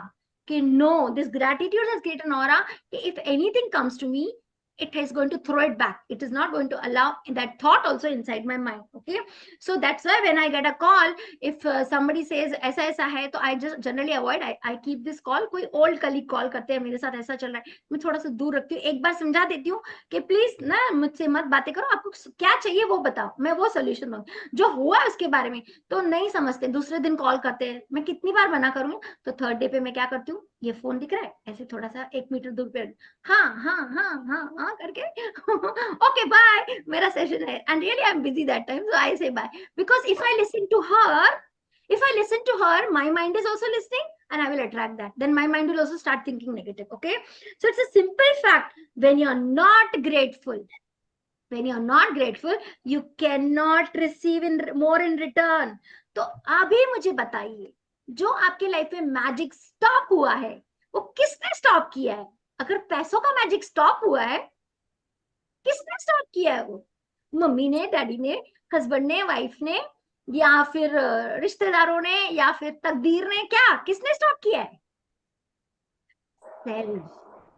Okay, no, this gratitude has created an aura. If anything comes to me, it is going to throw it back. It is not going to allow that thought also inside my mind. Okay, so that's why when I get a call, if somebody says ऐसा ऐसा है, तो I just generally avoid. I keep this call. कोई old colleague call करते हैं, मेरे साथ ऐसा चल रहा है, मैं थोड़ा सा दूर रखती हूँ, एक बार समझा देती हूँ कि प्लीज ना मुझसे मत बातें करो, आपको क्या चाहिए वो बताओ, मैं वो सोल्यूशन दूँ। जो हुआ उसके बारे में तो नहीं समझते, दूसरे दिन कॉल करते हैं, मैं कितनी बार मना करूँ? तो 3rd डे पे मैं क्या करती हूँ, ये फोन दिख रहा है, ऐसे थोड़ा सा 1 मीटर दूर पे, हाँ हाँ हाँ हाँ हाँ करके ओके बाय, मेरा सेशन है, and really I am busy that time, so I say bye, because if I listen to her, if I listen to her, my mind is also listening and I will attract that. Then my mind will also start thinking negative. Okay, so it's a simple fact, when you're not grateful, when you're not grateful, you cannot receive in more in return. तो अभी मुझे बताइए, जो आपके life में magic stop हुआ है, वो किसने स्टॉप किया है? अगर पैसों का मैजिक स्टॉप हुआ है, किसने स्टॉप किया है? वो मम्मी ने, डैडी ने, हस्बैंड ने, वाइफ ने, या फिर रिश्तेदारों ने, या फिर तकदीर ने, क्या किसने स्टॉप किया है? Self.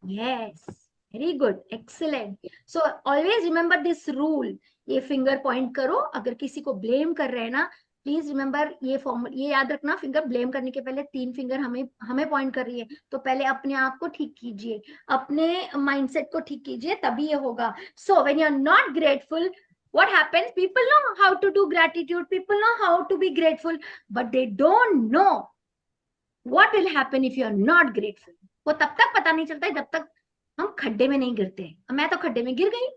Yes, very good, excellent. So always remember this rule. ये फिंगर पॉइंट करो, अगर किसी को ब्लेम कर रहे हैं ना, प्लीज रिमेंबर ये फॉर्मूला, ये याद रखना, फिंगर ब्लेम करने के पहले 3 फिंगर हमें हमें पॉइंट कर रही है, तो पहले अपने आप को ठीक कीजिए, अपने माइंडसेट को ठीक कीजिए, तभी ये होगा। So when you are not grateful, what happens? People know how to do gratitude, people know how to be grateful, but they don't know what will happen if you are not grateful. वो तब तक पता नहीं चलता है जब तक हम खड्डे में नहीं गिरते। मैं तो खड्डे में गिर गई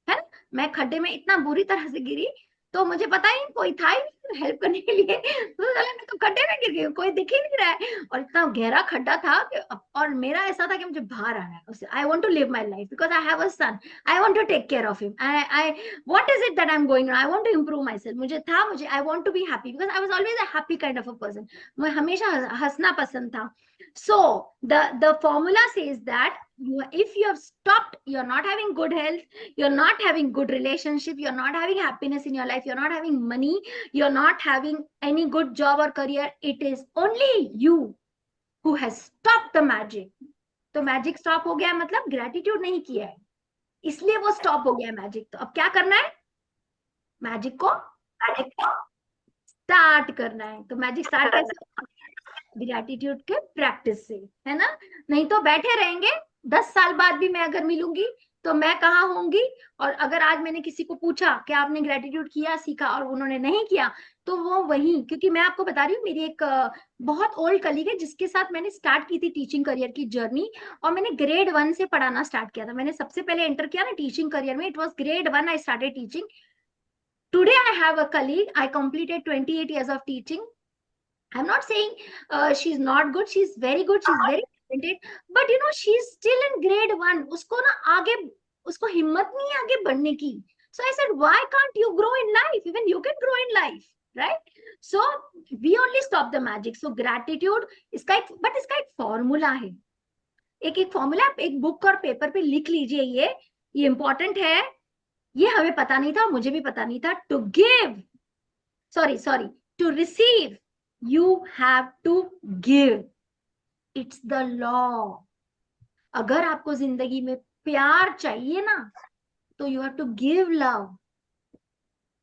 है ना, मैं खड्डे में इतना बुरी तरह से गिरी, तो मुझे पता ही कोई था ही नहीं हेल्प करने के लिए, तो मैं तो खड्डे में गिर गई, कोई दिख ही नहीं रहा है, और इतना गहरा खड्डा था कि, और मेरा ऐसा था कि मुझे बाहर आना है उससे। I want to live my life because I have a son, I want to take care of him, I what is it that I am going, I want to improve myself, मुझे I want to be happy because I was always a happy kind of a person, मैं हमेशा हंसना पसंद था। So the formula says that if you have stopped, you're not having good health, you're not having good relationship, you're not having happiness in your life, you're not having money, you're not having any good job or career, it is only you who has stopped the magic. तो magic stop हो गया, मतलब gratitude नहीं किया है, इसलिए वो stop हो गया मैजिक। तो अब क्या करना है? मैजिक को स्टार्ट करना है। तो मैजिक स्टार्ट कैसे? ग्रेटिट्यूड के प्रैक्टिस से, है ना। नहीं तो बैठे रहेंगे, 10 साल बाद भी मैं अगर मिलूंगी तो मैं कहाँ होंगी? और अगर आज मैंने किसी को पूछा कि आपने ग्रेटिट्यूड किया, सीखा, और उन्होंने नहीं किया, तो वो वही, क्योंकि मैं आपको बता रही हूँ, मेरी एक बहुत ओल्ड कलीग है जिसके साथ मैंने स्टार्ट की थी टीचिंग करियर की जर्नी, और मैंने ग्रेड 1 से पढ़ाना स्टार्ट किया था। मैंने सबसे पहले एंटर किया ना टीचिंग करियर में, it was grade 1 I started teaching. Today I have a colleague, I completed 28 years of teaching. I'm not saying she's not good. She's very good. She's very talented. But you know, she's still in grade 1. उसको ना आगे, उसको हिम्मत नहीं है आगे बढ़ने की. So I said, why can't you grow in life? Even you can grow in life, right? So we only stop the magic. So gratitude, इसका एक, but इसका एक फॉर्मूला है. एक एक फॉर्मूला आप एक बुक और पेपर पे लिख लीजिए, ये इंपॉर्टेंट है. ये हमें पता नहीं था, मुझे भी पता नहीं था. To give, sorry, to receive, you have to give. It's the law. अगर आपको जिंदगी में प्यार चाहिए ना, तो you have to give love,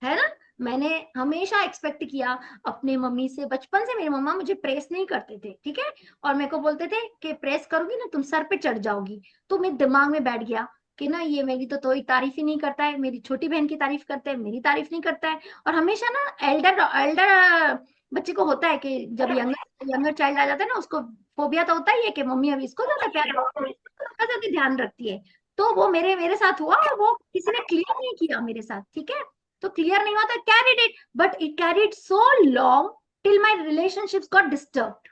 है ना। मैंने हमेशा एक्सपेक्ट किया अपने मम्मी से, बचपन से मेरी मम्मा मुझे प्रेस नहीं करते थे, ठीक है, और मेरे को बोलते थे कि प्रेस करोगी ना तुम सर पे चढ़ जाओगी। तो मेरे दिमाग में बैठ गया कि ना ये मेरी तो कोई तारीफ ही नहीं करता है, मेरी छोटी बहन की तारीफ करते हैं, मेरी तारीफ नहीं करता है। और हमेशा ना एल्डर बच्चे को होता है कि जब यंगर चाइल्ड आ जाता है ना, उसको फोबिया तो होता ही है कि मम्मी अभी इसको ज्यादा ज्यादा ध्यान रखती है। तो वो मेरे मेरे साथ हुआ, और वो किसी ने क्लियर नहीं किया मेरे साथ, ठीक है। तो क्लियर नहीं हुआ, तो carried it, but it carried so long till my relationships got disturbed,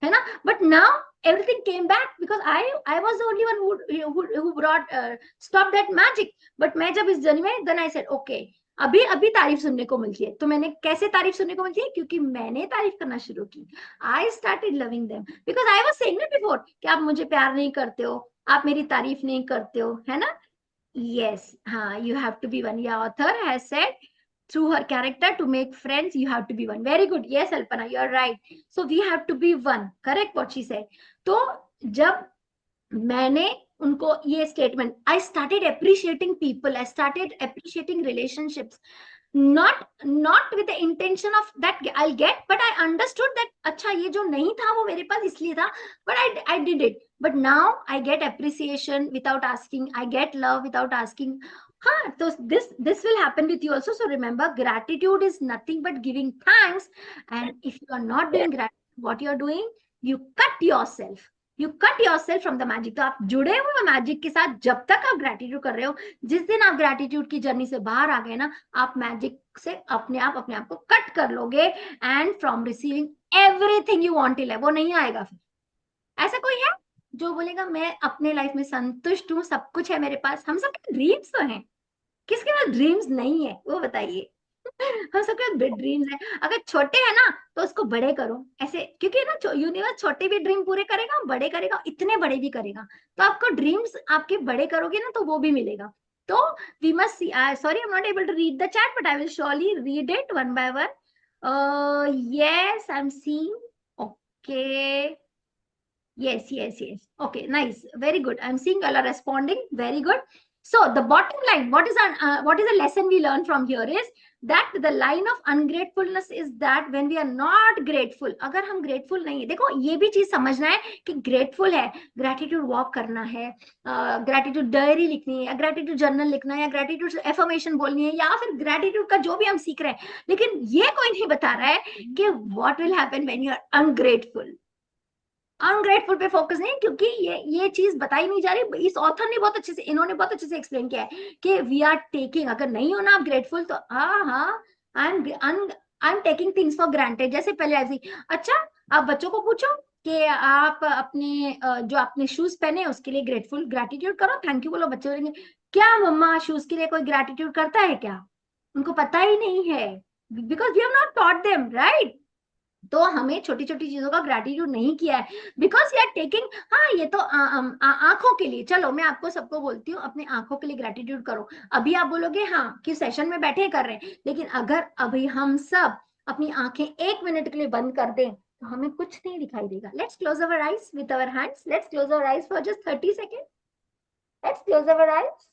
है ना। But now everything came back because I was the only one who brought stop that magic. But मैं जब इस जर्नी में, then I said okay, अभी तारीफ सुनने को मिलती है। तो मैंने कैसे तारीफ सुनने को मिलती है? क्योंकि मैंने तारीफ करना शुरू की। I started loving them because I was saying it before कि आप मुझे प्यार नहीं करते हो, आप मेरी तारीफ नहीं करते हो, है ना। Yes, you have to be one. Yeah, author has said through her character to make friends, you have to be one. Very good. Yes, Alpana, you are right. So we have to be one. Correct what she said. तो जब मैंने उनको ये statement, I started appreciating people, I started appreciating relationships. Not with the intention of that I'll get, but I understood that अच्छा ये जो नहीं था वो मेरे पास इसलिए था, but I did it. But now I get appreciation without asking, I get love without asking. हाँ, so this will happen with you also. So remember, gratitude is nothing but giving thanks. And if you are not doing gratitude, what you are doing, you cut yourself. You cut yourself from the magic. तो आप जुड़े हुए magic के साथ जब तक आप gratitude कर रहे हो, जिस दिन आप ग्रेटिट्यूड की जर्नी से बाहर आ गए ना, आप मैजिक से अपने आप को कट कर लोगे, and from receiving everything you want in life, वो नहीं आएगा फिर। ऐसा कोई है जो बोलेगा मैं अपने लाइफ में संतुष्ट हूँ, सब कुछ है मेरे पास? हम सबके ड्रीम्स तो हैं, किसके पास ड्रीम्स नहीं है वो बताइए। हम सबके ड्रीम्स है, अगर छोटे हैं ना तो उसको बड़े करो ऐसे, क्योंकि ना यूनिवर्स छोटे भी ड्रीम पूरे करेगा, बड़े करेगा, इतने बड़े भी करेगा। तो आपको ड्रीम्स आपके बड़े करोगे ना तो वो भी मिलेगा। तो we must see. Sorry, I'm not able to read the chat, but I will surely read it one by one. Yes, I'm seeing. Okay. Yes, yes, yes. Okay, nice. Very good. I'm seeing you all are responding. Very good. So the bottom line, what is the lesson we learn from here is that the line of ungratefulness is that when we are not grateful, अगर हम grateful नहीं है, देखो ये भी चीज समझना है कि grateful है, gratitude walk करना है, gratitude diary लिखनी है, gratitude journal लिखना है, या gratitude affirmation बोलनी है, या फिर gratitude का जो भी हम सीख रहे हैं, लेकिन ये कोई नहीं बता रहा है कि what will happen when you are ungrateful. Ungrateful पे फोकस नहीं, क्योंकि ये चीज बताई नहीं जा रही. इस ऑथर ने बहुत अच्छे से, इन्होंने बहुत अच्छे से एक्सप्लेन किया है कि वी आर टेकिंग, अगर नहीं हो ना आप ग्रेटफुल तो हाँ I am taking things for granted. जैसे पहले ऐसी, अच्छा आप बच्चों को पूछो कि आप अपने जो आपने शूज पहने उसके लिए ग्रेटफुल ग्रेटिट्यूड करो, थैंक यू बोलो. बच्चे बोलेंगे क्या मम्मा शूज के लिए कोई ग्रेटिट्यूड करता है क्या? उनको पता ही नहीं है, because we have not taught them, right? तो हमें छोटी छोटी चीजों का ग्रेटिट्यूड नहीं किया है, बिकॉज यू आर टेकिंग. हाँ ये तो आंखों के लिए, चलो मैं आपको सबको बोलती हूँ अपने आंखों के लिए ग्रेटिट्यूड करो. अभी आप बोलोगे हाँ कि सेशन में बैठे कर रहे हैं, लेकिन अगर अभी हम सब अपनी आंखें 1 मिनट के लिए बंद कर दें तो हमें कुछ नहीं दिखाई देगा. Let's close our eyes with our hands. Let's close our eyes for just 30 second. Let's close our eyes.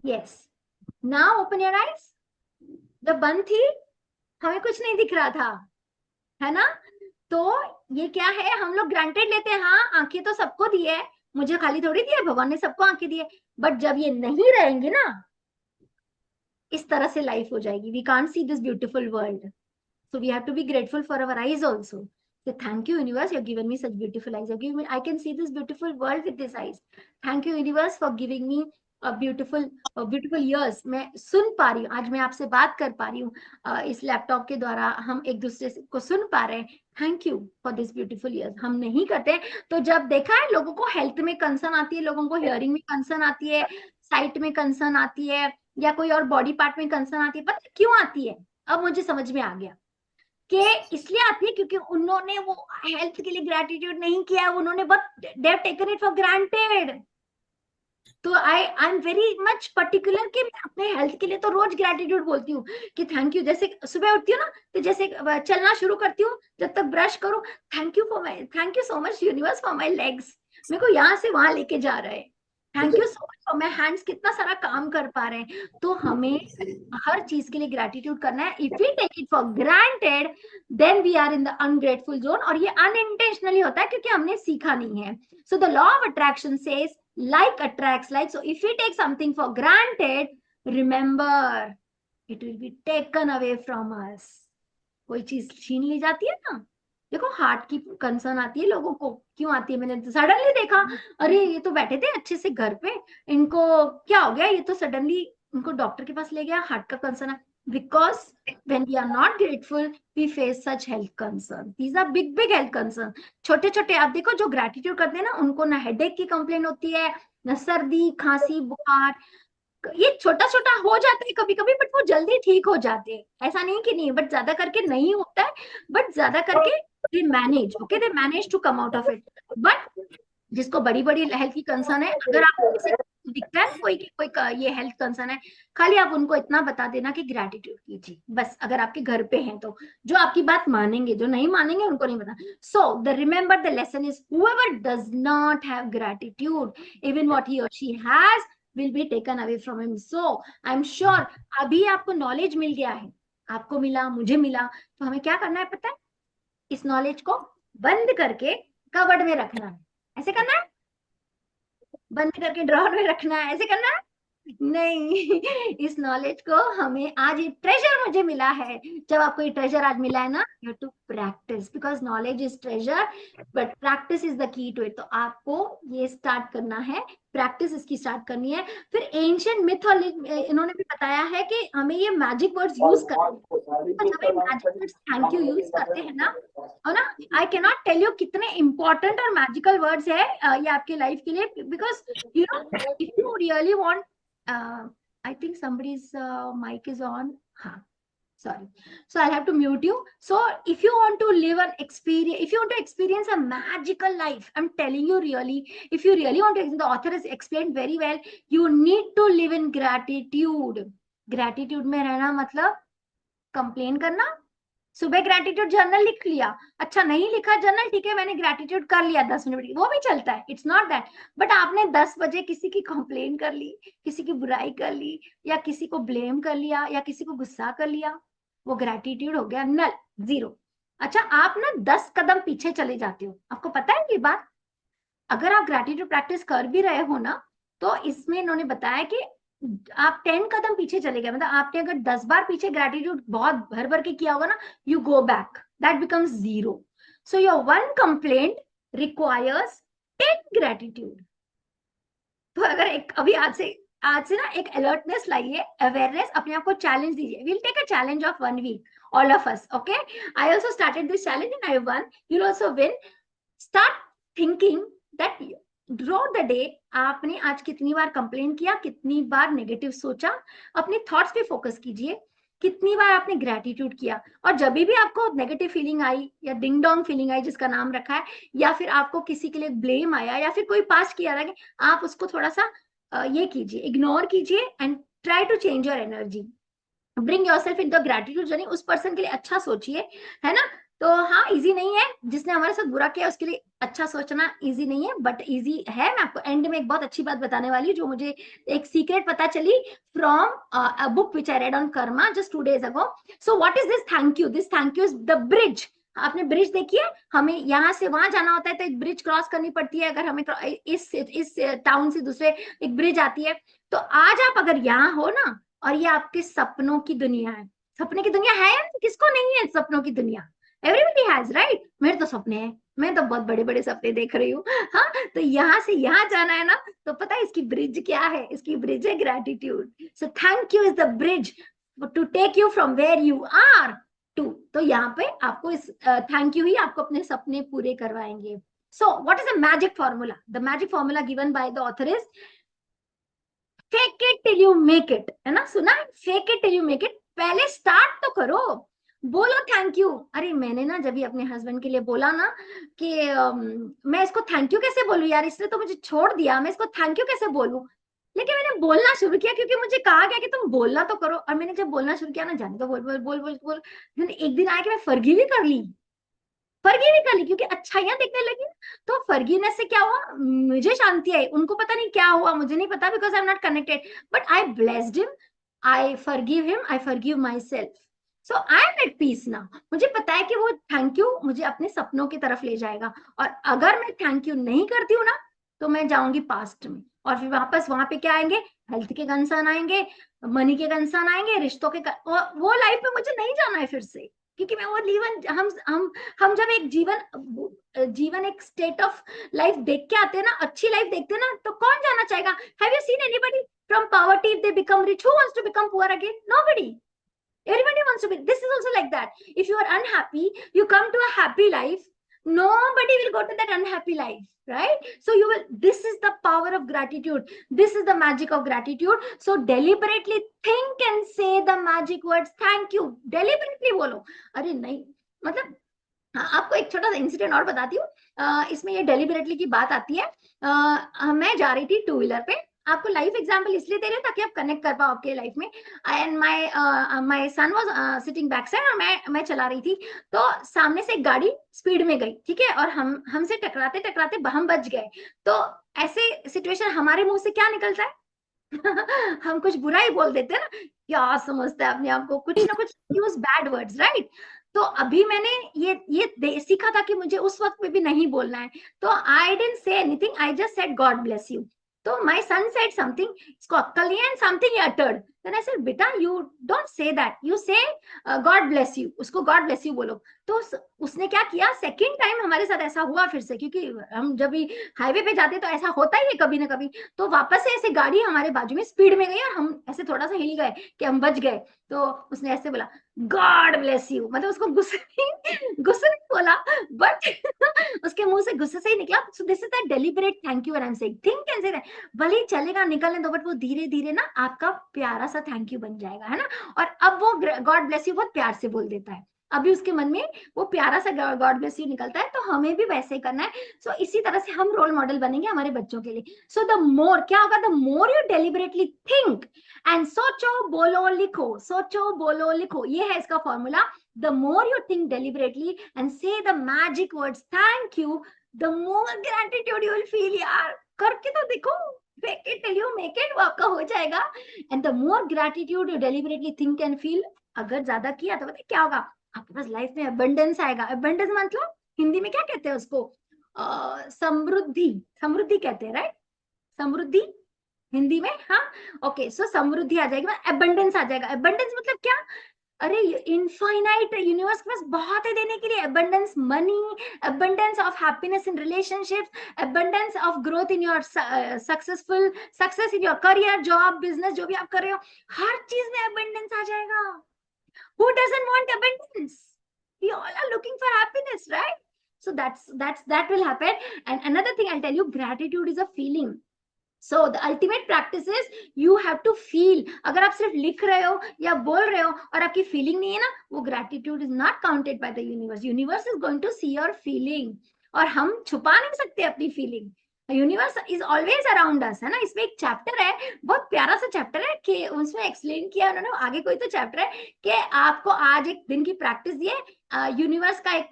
Yes, now open your eyes. जब बंद थी हमें कुछ नहीं दिख रहा था, है ना? तो ये क्या है, हम लोग ग्रांटेड लेते हैं. हाँ आंखें तो सबको दी है, मुझे खाली थोड़ी दी है, भगवान ने सबको आंखें दी है. बट जब ये नहीं रहेंगी ना, इस तरह से लाइफ हो जाएगी. We can't see this beautiful world. So we have to be grateful for our eyes also. So thank you universe, you've given me such beautiful eyes. You've given me, I can see this beautiful world with these eyes. Thank you universe for giving me beautiful ears. मैं सुन पा रही हूँ, आज मैं आपसे बात कर पा रही हूँ, इस लैपटॉप के द्वारा हम एक दूसरे को सुन पा रहे हैं. Thank you for this beautiful years. हम नहीं करते. तो जब देखा है लोगों को हेल्थ में कंसर्न आती है, लोगों को हियरिंग में कंसर्न आती है, साइट में कंसर्न आती है, या कोई और बॉडी पार्ट में कंसर्न आती है, पता क्यों आती है? अब मुझे समझ में आ गया कि इसलिए आती है क्योंकि उन्होंने वो हेल्थ के लिए ग्रेटिट्यूड नहीं किया, उन्होंने बहुत they have taken it for granted. तो I am very much particular कि मैं अपने हेल्थ के लिए तो रोज ग्रेटिट्यूड बोलती हूँ कि थैंक यू. जैसे सुबह उठती हूँ ना, तो जैसे चलना शुरू करती हूँ, जब तक ब्रश करूँ, thank you so much universe for my legs, मेरे को यहाँ से वहां लेके जा रहा है. Thank you so much for my hands, कितना सारा काम कर पा रहे हैं. तो हमें हर चीज के लिए ग्रेटिट्यूड करना है. If we take it for granted then we are in the ungrateful zone. और ये अनइंटेंशनली होता है क्योंकि हमने सीखा नहीं है. So the law of attraction says like attracts like. So if we take something for granted, remember it will be taken away from us. कोई चीज छीन ली जाती है ना, देखो हार्ट की कंसर्न आती है लोगों को. क्यों आती है? मैंने सडनली देखा, अरे ये तो बैठे थे अच्छे से घर पे, इनको क्या हो गया, ये तो सडनली इनको डॉक्टर के पास ले गया, हार्ट का कंसर्न है. Because when we are not grateful we face such health concerns. These are big health concerns. छोटे छोटे आप देखो जो ग्रेटिट्यूड करते हैं ना, उनको ना हेडेक की कंप्लेन होती है, ना सर्दी खांसी बुखार. ये छोटा छोटा हो जाता है कभी कभी, बट वो जल्दी ठीक हो जाते हैं. ऐसा नहीं कि नहीं, बट ज्यादा करके नहीं होता है, बट ज्यादा करके they manage. Okay, they manage to come out of it. But जिसको बड़ी बड़ी हेल्थ की कंसर्न है, अगर आप दिखता है कोई ये हेल्थ कंसर्न है, खाली आप उनको इतना बता देना कि ग्रेटिट्यूड कीजिए बस. अगर आपके घर पे हैं तो जो आपकी बात मानेंगे, जो नहीं मानेंगे उनको नहीं बता. So the remember the lesson is whoever does not have gratitude, even what he or she has will be taken away from him. So I'm sure अभी आपको नॉलेज मिल गया है, आपको मिला, मुझे मिला, तो हमें क्या करना है पता है? इस नॉलेज को बंद करके कबर्ड में रखना है. ऐसे करना है, बंद करके ड्रॉर में रखना है, ऐसे करना है नहीं. इस नॉलेज को हमें, आज ये ट्रेजर मुझे मिला है. जब आपको ये ट्रेजर आज मिला है ना, you have to practise, because knowledge is treasure but practice is the key to it. तो आपको ये स्टार्ट करना है, प्रैक्टिस इसकी स्टार्ट करनी है. फिर एंशिएंट मिथोलॉजी इन्होंने भी बताया है कि हमें ये मैजिक वर्ड्स यूज करने, जब हम magic words thank you use करते हैं ना, और ना I can not tell you कितने इंपॉर्टेंट और मैजिकल वर्ड्स है ये आपके लाइफ के लिए. Because you know if you really want I think somebody's mic is on. Huh. Sorry. So I'll have to mute you. So if you want to live an experience, if you want to experience a magical life, I'm telling you really, if you really want to, the author has explained very well, you need to live in gratitude. Gratitude में रहना मतलब complain करना, सुबह gratitude journal लिख लिया, अच्छा नहीं लिखा जर्नल, ठीक है मैंने ग्रेटिट्यूड कर लिया 10 मिनट, वो भी चलता है, इट्स नॉट दैट, बट आपने 10 बजे किसी की कंप्लेन कर ली, किसी की बुराई कर ली, या किसी को ब्लेम कर लिया, या किसी को गुस्सा कर लिया, वो ग्रेटिट्यूड हो गया नल, जीरो। अच्छा आप ना 10 कदम पीछे चले जाते हो, आपको पता है ये बात, अगर आप ग्रेटिट्यूड प्रैक्टिस कर भी रहे हो ना, तो इसमें इन्होंने बताया कि आप 10 कदम पीछे चले गए, मतलब आपने अगर 10 बार पीछे ग्रेटिट्यूड बहुत भर भर के किया होगा ना, you go back, that becomes zero. So your one complaint requires 10 gratitude. तो अगर एक अभी आज से ना एक अलर्टनेस लाइए, अवेयरनेस, अपने आप को चैलेंज दीजिए, will take a challenge of 1 week, all of us, okay, I also started this challenge and I won, you also win. Start thinking that throughout the day आपने आज कितनी बार कंप्लेन किया, कितनी बार नेगेटिव सोचा, अपने थॉट्स पे focus कीजिए, कितनी बार आपने ग्रेटिट्यूड किया, और जब भी आपको नेगेटिव फीलिंग आई या डिंग डोंग फीलिंग आई जिसका नाम रखा है, या फिर आपको किसी के लिए ब्लेम आया, या फिर कोई पास्ट किया रहा है, आप उसको थोड़ा सा ये कीजिए, इग्नोर कीजिए and try to change your energy, bring yourself in the gratitude journey, उस पर्सन के लिए अच्छा सोचिए, है ना। तो हाँ इजी नहीं है, जिसने हमारे साथ बुरा किया उसके लिए अच्छा सोचना इजी नहीं है, बट इजी है। मैं आपको एंड में एक बहुत अच्छी बात बताने वाली हूँ, जो मुझे एक सीक्रेट पता चली from a book which I read on Karma just 2 days ago। So what is this thank you, this thank you is the bridge. आपने ब्रिज देखी है, हमें यहाँ से वहां जाना होता है तो एक ब्रिज क्रॉस करनी पड़ती है, अगर हमें इस टाउन से दूसरे एक ब्रिज आती है। तो आज आप अगर यहाँ हो ना, और ये आपके सपनों की दुनिया है, सपने की दुनिया है या किसको नहीं है सपनों की दुनिया, एवरीबडी हैज राइट, मेरे तो सपने हैं, मैं तो बहुत बड़े बड़े सपने देख रही हूँ, हाँ। तो यहाँ से यहाँ जाना है ना, तो पता है इसकी ब्रिज क्या है, इसकी ब्रिज है gratitude. So thank you is the bridge to take you from where you are to. तो यहाँ पे आपको इस थैंक यू ही आपको अपने सपने पूरे करवाएंगे। So what is the magic formula, the magic formula given by the author is fake it till you make it, है ना, सुना है, fake it till you make it. पहले स्टार्ट तो करो, बोलो थैंक यू। अरे मैंने ना जब भी अपने हस्बैंड के लिए बोला ना कि मैं इसको थैंक यू कैसे बोलूं यार, इसने तो मुझे छोड़ दिया, मैं इसको थैंक यू कैसे बोलूं, लेकिन मैंने बोलना शुरू किया क्योंकि मुझे कहा गया कि तुम बोलना तो करो, और मैंने जब बोलना शुरू किया ना, जाने तो बोल बोल बोल बोल बोल, एक दिन आया कि मैं फर्गी भी कर ली, फर्गी भी कर ली क्योंकि अच्छाइयां दिखने लगी। तो फर्गीनेस से क्या हुआ, मुझे शांति आई, उनको पता नहीं क्या हुआ, मुझे नहीं पता, because I am not connected, but I blessed him, I forgive him, I forgive myself. So I am at peace now, मुझे पता है कि वो थैंक यू मुझे अपने सपनों की तरफ ले जाएगा, और अगर मैं थैंक यू नहीं करती हूँ ना, तो मैं जाऊंगी पास्ट में, और फिर वापस वहां पे क्या आएंगे, हेल्थ के कंसर्न आएंगे, मनी के कंसर्न आएंगे, रिश्तों के वो लाइफ में मुझे नहीं जाना है फिर से, क्योंकि मैं वो जीवन हम जब एक जीवन एक स्टेट ऑफ लाइफ देख के आते हैं ना, अच्छी लाइफ देखते हैं ना, तो कौन जाना चाहेगा। Have you seen anybody from poverty if they become rich, who wants to become poor again, nobody, everybody wants to be, this is also like that, if you are unhappy you come to a happy life, nobody will go to that unhappy life, right? So you will, this is the power of gratitude, this is the magic of gratitude. So deliberately think and say the magic words thank you, deliberately बोलो। अरे नहीं मतलब, हाँ, आपको एक छोटा सा incident और बताती हूँ, इसमें ये डेलिबरेटली की बात आती है। मैं जा रही थी 2 व्हीलर पे, आपको लाइफ एग्जांपल इसलिए दे रही हूँ ताकि आप कनेक्ट कर पाओ आपके लाइफ में। And my son was sitting back side, और मैं चला रही थी, तो सामने से एक गाड़ी स्पीड में गई, ठीक है, और हमसे टकराते टकराते हम बच गए। तो ऐसे सिचुएशन हमारे मुंह से क्या निकलता है हम कुछ बुरा ही बोल देते हैं ना, क्या समझता है अपने आप को, कुछ ना कुछ यूज बैड वर्ड्स, राइट। तो अभी मैंने ये सीखा था कि मुझे उस वक्त में भी नहीं बोलना है, तो I didn't say anything, I just said God bless you. तो माय सन सेड समथिंग, इसको अक्कल नहीं है, and something he uttered, Then I said, बेटा you don't say that, you say God bless you, उसको God bless you बोलो। तो उसने क्या किया, सेकेंड टाइम हमारे साथ ऐसा हुआ फिर से, क्योंकि हम जब भी हाईवे पे जाते तो ऐसा होता ही है कभी ना कभी। तो वापस से ऐसे गाड़ी हमारे बाजू में स्पीड में गई और हम ऐसे थोड़ा सा हिल गए कि हम बच गए। तो उसने ऐसे बोला गॉड ब्लेस यू, मतलब उसको गुस्से नहीं बोला, बट उसके मुंह से गुस्से से ही निकला। सो this is the deliberate thank you when I am saying, think can say that, भले ही चलेगा निकलने दो, बट वो धीरे धीरे ना आपका प्यारा सा थैंक यू बन जाएगा, है ना। और अब वो गॉड ब्लेस यू बहुत प्यार से बोल देता है, अभी उसके मन में वो प्यारा सा गॉड ब्लेस यू निकलता है, तो हमें भी वैसे ही करना है। सो इसी तरह से हम रोल मॉडल बनेंगे हमारे बच्चों के लिए। सो द मोर क्या होगा, the more you deliberately think and सोचो बोलो लिखो, सोचो बोलो लिखो, ये है इसका formula. The more you think deliberately and say the magic words thank you, the more gratitude you will feel। यार करके तो देखो, fake it till you make it, वो आपका हो जाएगा। And the more gratitude you deliberately think and feel, अगर ज्यादा किया तो पता क्या होगा, आपके पास लाइफ में abundance आएगा। abundance मतलब हिंदी में क्या कहते हैं उसको, समृद्धि, समृद्धि कहते हैं, राइट, समृद्धि हिंदी में, हाँ ओके। सो समृद्धि आ जाएगी, abundance आ जाएगा। abundance मतलब क्या, अरे इनफाइनाइट यूनिवर्स के पास बहुत है देने के लिए। abundance money, abundance of happiness in relationships, abundance of growth in your success in your career, job, business, जो भी आप कर रहे हो, हर चीज में abundance आ जाएगा। Who doesn't want abundance? We all are looking for happiness, right? So that will happen. And another thing I'll tell you, gratitude is a feeling. So the ultimate practice is you have to feel। अगर आप सिर्फ लिख रहे हो या बोल रहे हो और आपकी फीलिंग नहीं है ना, वो gratitude is not counted by the universe। universe is going to see your feeling, और हम छुपा नहीं सकते अपनी feeling. Universe is always around us, है ना। इसमें एक चैप्टर है, बहुत प्यारा सा चैप्टर है, कि उसमें एक्सप्लेन किया उन्होंने, आगे कोई तो चैप्टर है कि आपको आज एक दिन की प्रैक्टिस दिए। यूनिवर्स का एक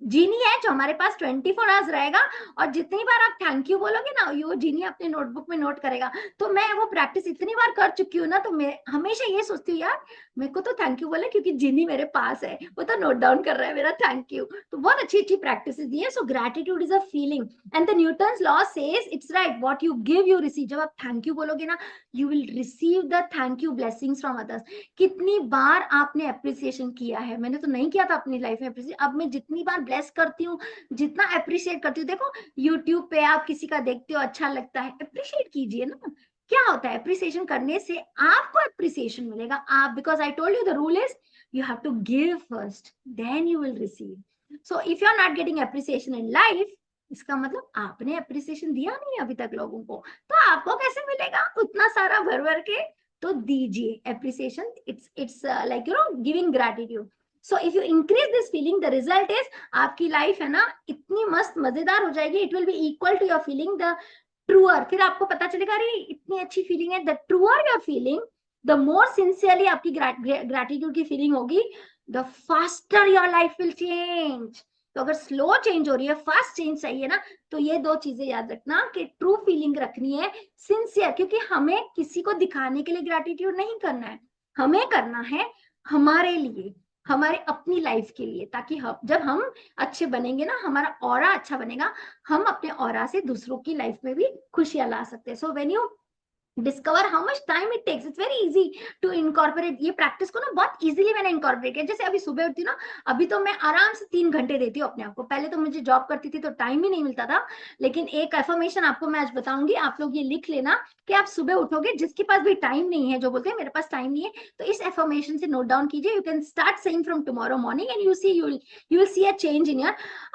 जीनी है जो हमारे पास 24 आवर्स रहेगा, और जितनी बार आप थैंक यू बोलोगे ना, वो जीनी अपने नोटबुक में नोट करेगा। तो मैं वो प्रैक्टिस इतनी बार कर चुकी हूँ ना, तो मैं हमेशा ये सोचती हूँ यार मेरे को तो थैंक यू बोले, क्योंकि जीनी मेरे पास है, वो तो नोट डाउन कर रहा है मेरा थैंक यू। तो बहुत अच्छी अच्छी प्रैक्टिस दी है। So gratitude is a feeling and the Newton's law says it's right, what you give you receive. जब आप थैंक यू बोलोगे ना, you will receive the thank you blessings from others. कितनी बार आपने अप्रिसिएशन किया है, मैंने तो नहीं किया था अपनी लाइफ में अप्रिसिएट, अब मैं जितनी बार ब्लेस करती हूँ, जितना अप्रिशिएट करती हूँ, देखो यूट्यूब पे आप किसी का देखते हो अच्छा लगता है, अप्रिशिएट कीजिए ना। क्या होता है अप्रिसिएशन करने से, आपको अप्रिसिएशन मिलेगा। आप, because I told you the rule is you have to give first, then you will receive। so if you are not getting appreciation in life, इसका मतलब आपने appreciation दिया नहीं अभी तक लोगों को, तो आपको कैसे मिलेगा उतना सारा भर भर के। तो दीजिए appreciation, it's like giving gratitude। so if you increase this feeling, the result is आपकी लाइफ है ना इतनी मस्त मजेदार हो जाएगी, it will be equal to your feeling, the truer। फिर आपको पता चलेगा अरे इतनी अच्छी फीलिंग है, the truer your feeling, the more sincerely आपकी ग्रेटिट्यूड की फीलिंग होगी, the faster your life will change. तो अगर स्लो चेंज हो रही है, फास्ट चेंज चाहिए ना, तो ये दो चीजें याद रखना कि ट्रू फीलिंग रखनी है, सिंसियर, क्योंकि हमें किसी को दिखाने के लिए ग्रेटिट्यूड नहीं करना है, हमें करना है हमारे लिए, हमारे अपनी लाइफ के लिए, ताकि जब हम अच्छे बनेंगे ना, हमारा ऑरा अच्छा बनेगा, हम अपने ऑरा से दूसरों की लाइफ में भी खुशियां ला सकते हैं। So when you discover how much time it takes, it's very easy to incorporate. ये प्रैक्टिस को ना बहुत इजीली मैंने इनकॉर्पोरेट किया। जैसे अभी सुबह उठती ना, अभी तो मैं आराम से 3 घंटे देती हूँ अपने आप को। पहले तो मुझे जॉब करती थी तो टाइम ही नहीं मिलता था, लेकिन एक एफर्मेशन आपको मैं आज बताऊंगी, आप लोग ये लिख लेना कि आप सुबह उठोगे, जिसके पास भी टाइम नहीं है, जो बोलते हैं मेरे पास टाइम नहीं है, तो इस एफर्मेशन से नोट डाउन कीजिए। You can start saying from tomorrow morning and you will see a change in your.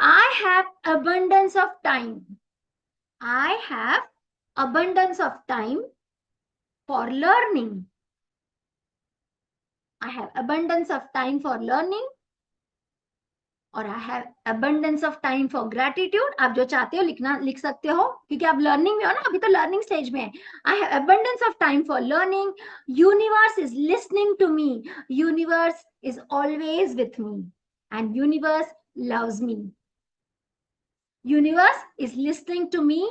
I have abundance of time, I have abundance of time for learning, I have abundance of time for learning, और I have abundance of time for gratitude। आप जो चाहते हो लिखना लिख सकते हो, क्योंकि आप लर्निंग में हो ना, अभी तो लर्निंग स्टेज में है। I have abundance of time for learning, universe is listening to me, universe is always with me, and universe loves me, universe is listening to me,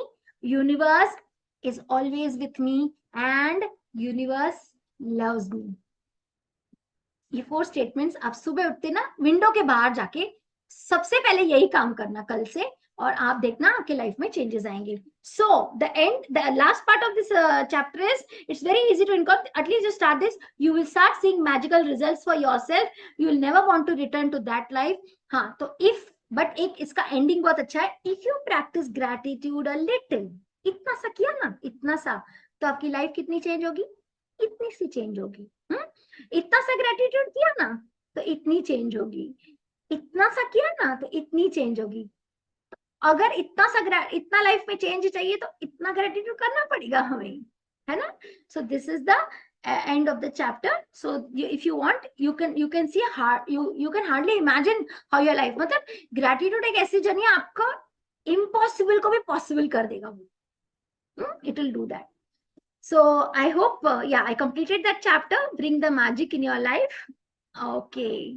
universe is always with me, and universe loves me. ये 4 statements आप सुबह उठते ना, window के बाहर जाके सबसे पहले यही काम करना कल से, और आप देखना आपके लाइफ में चेंजेस आएंगे. So the last part of this chapter is, it's very easy to income. At least you start this, you will start seeing magical results for yourself. You will never want to return to that life. हाँ, तो if, but एक इसका ending बहुत अच्छा है. If you practice gratitude a little, इतना सा किया ना, इतना सा, तो आपकी लाइफ कितनी चेंज होगी? इतनी सी चेंज होगी. इतना सा ग्रैटिट्यूड किया ना तो इतनी चेंज होगी. इतना सा किया ना तो इतनी चेंज होगी. अगर इतना लाइफ में चेंज चाहिए तो इतना ग्रेटिट्यूड करना पड़ेगा हमें, है ना. So this is the end of the chapter. So if you want, you can see you can hardly imagine how your life, मतलब gratitude एक ऐसी जर्नी है आपका इम्पॉसिबल को भी पॉसिबल कर देगा वो. It will do that. So I hope, yeah, I completed that chapter, bring the magic in your life. Okay.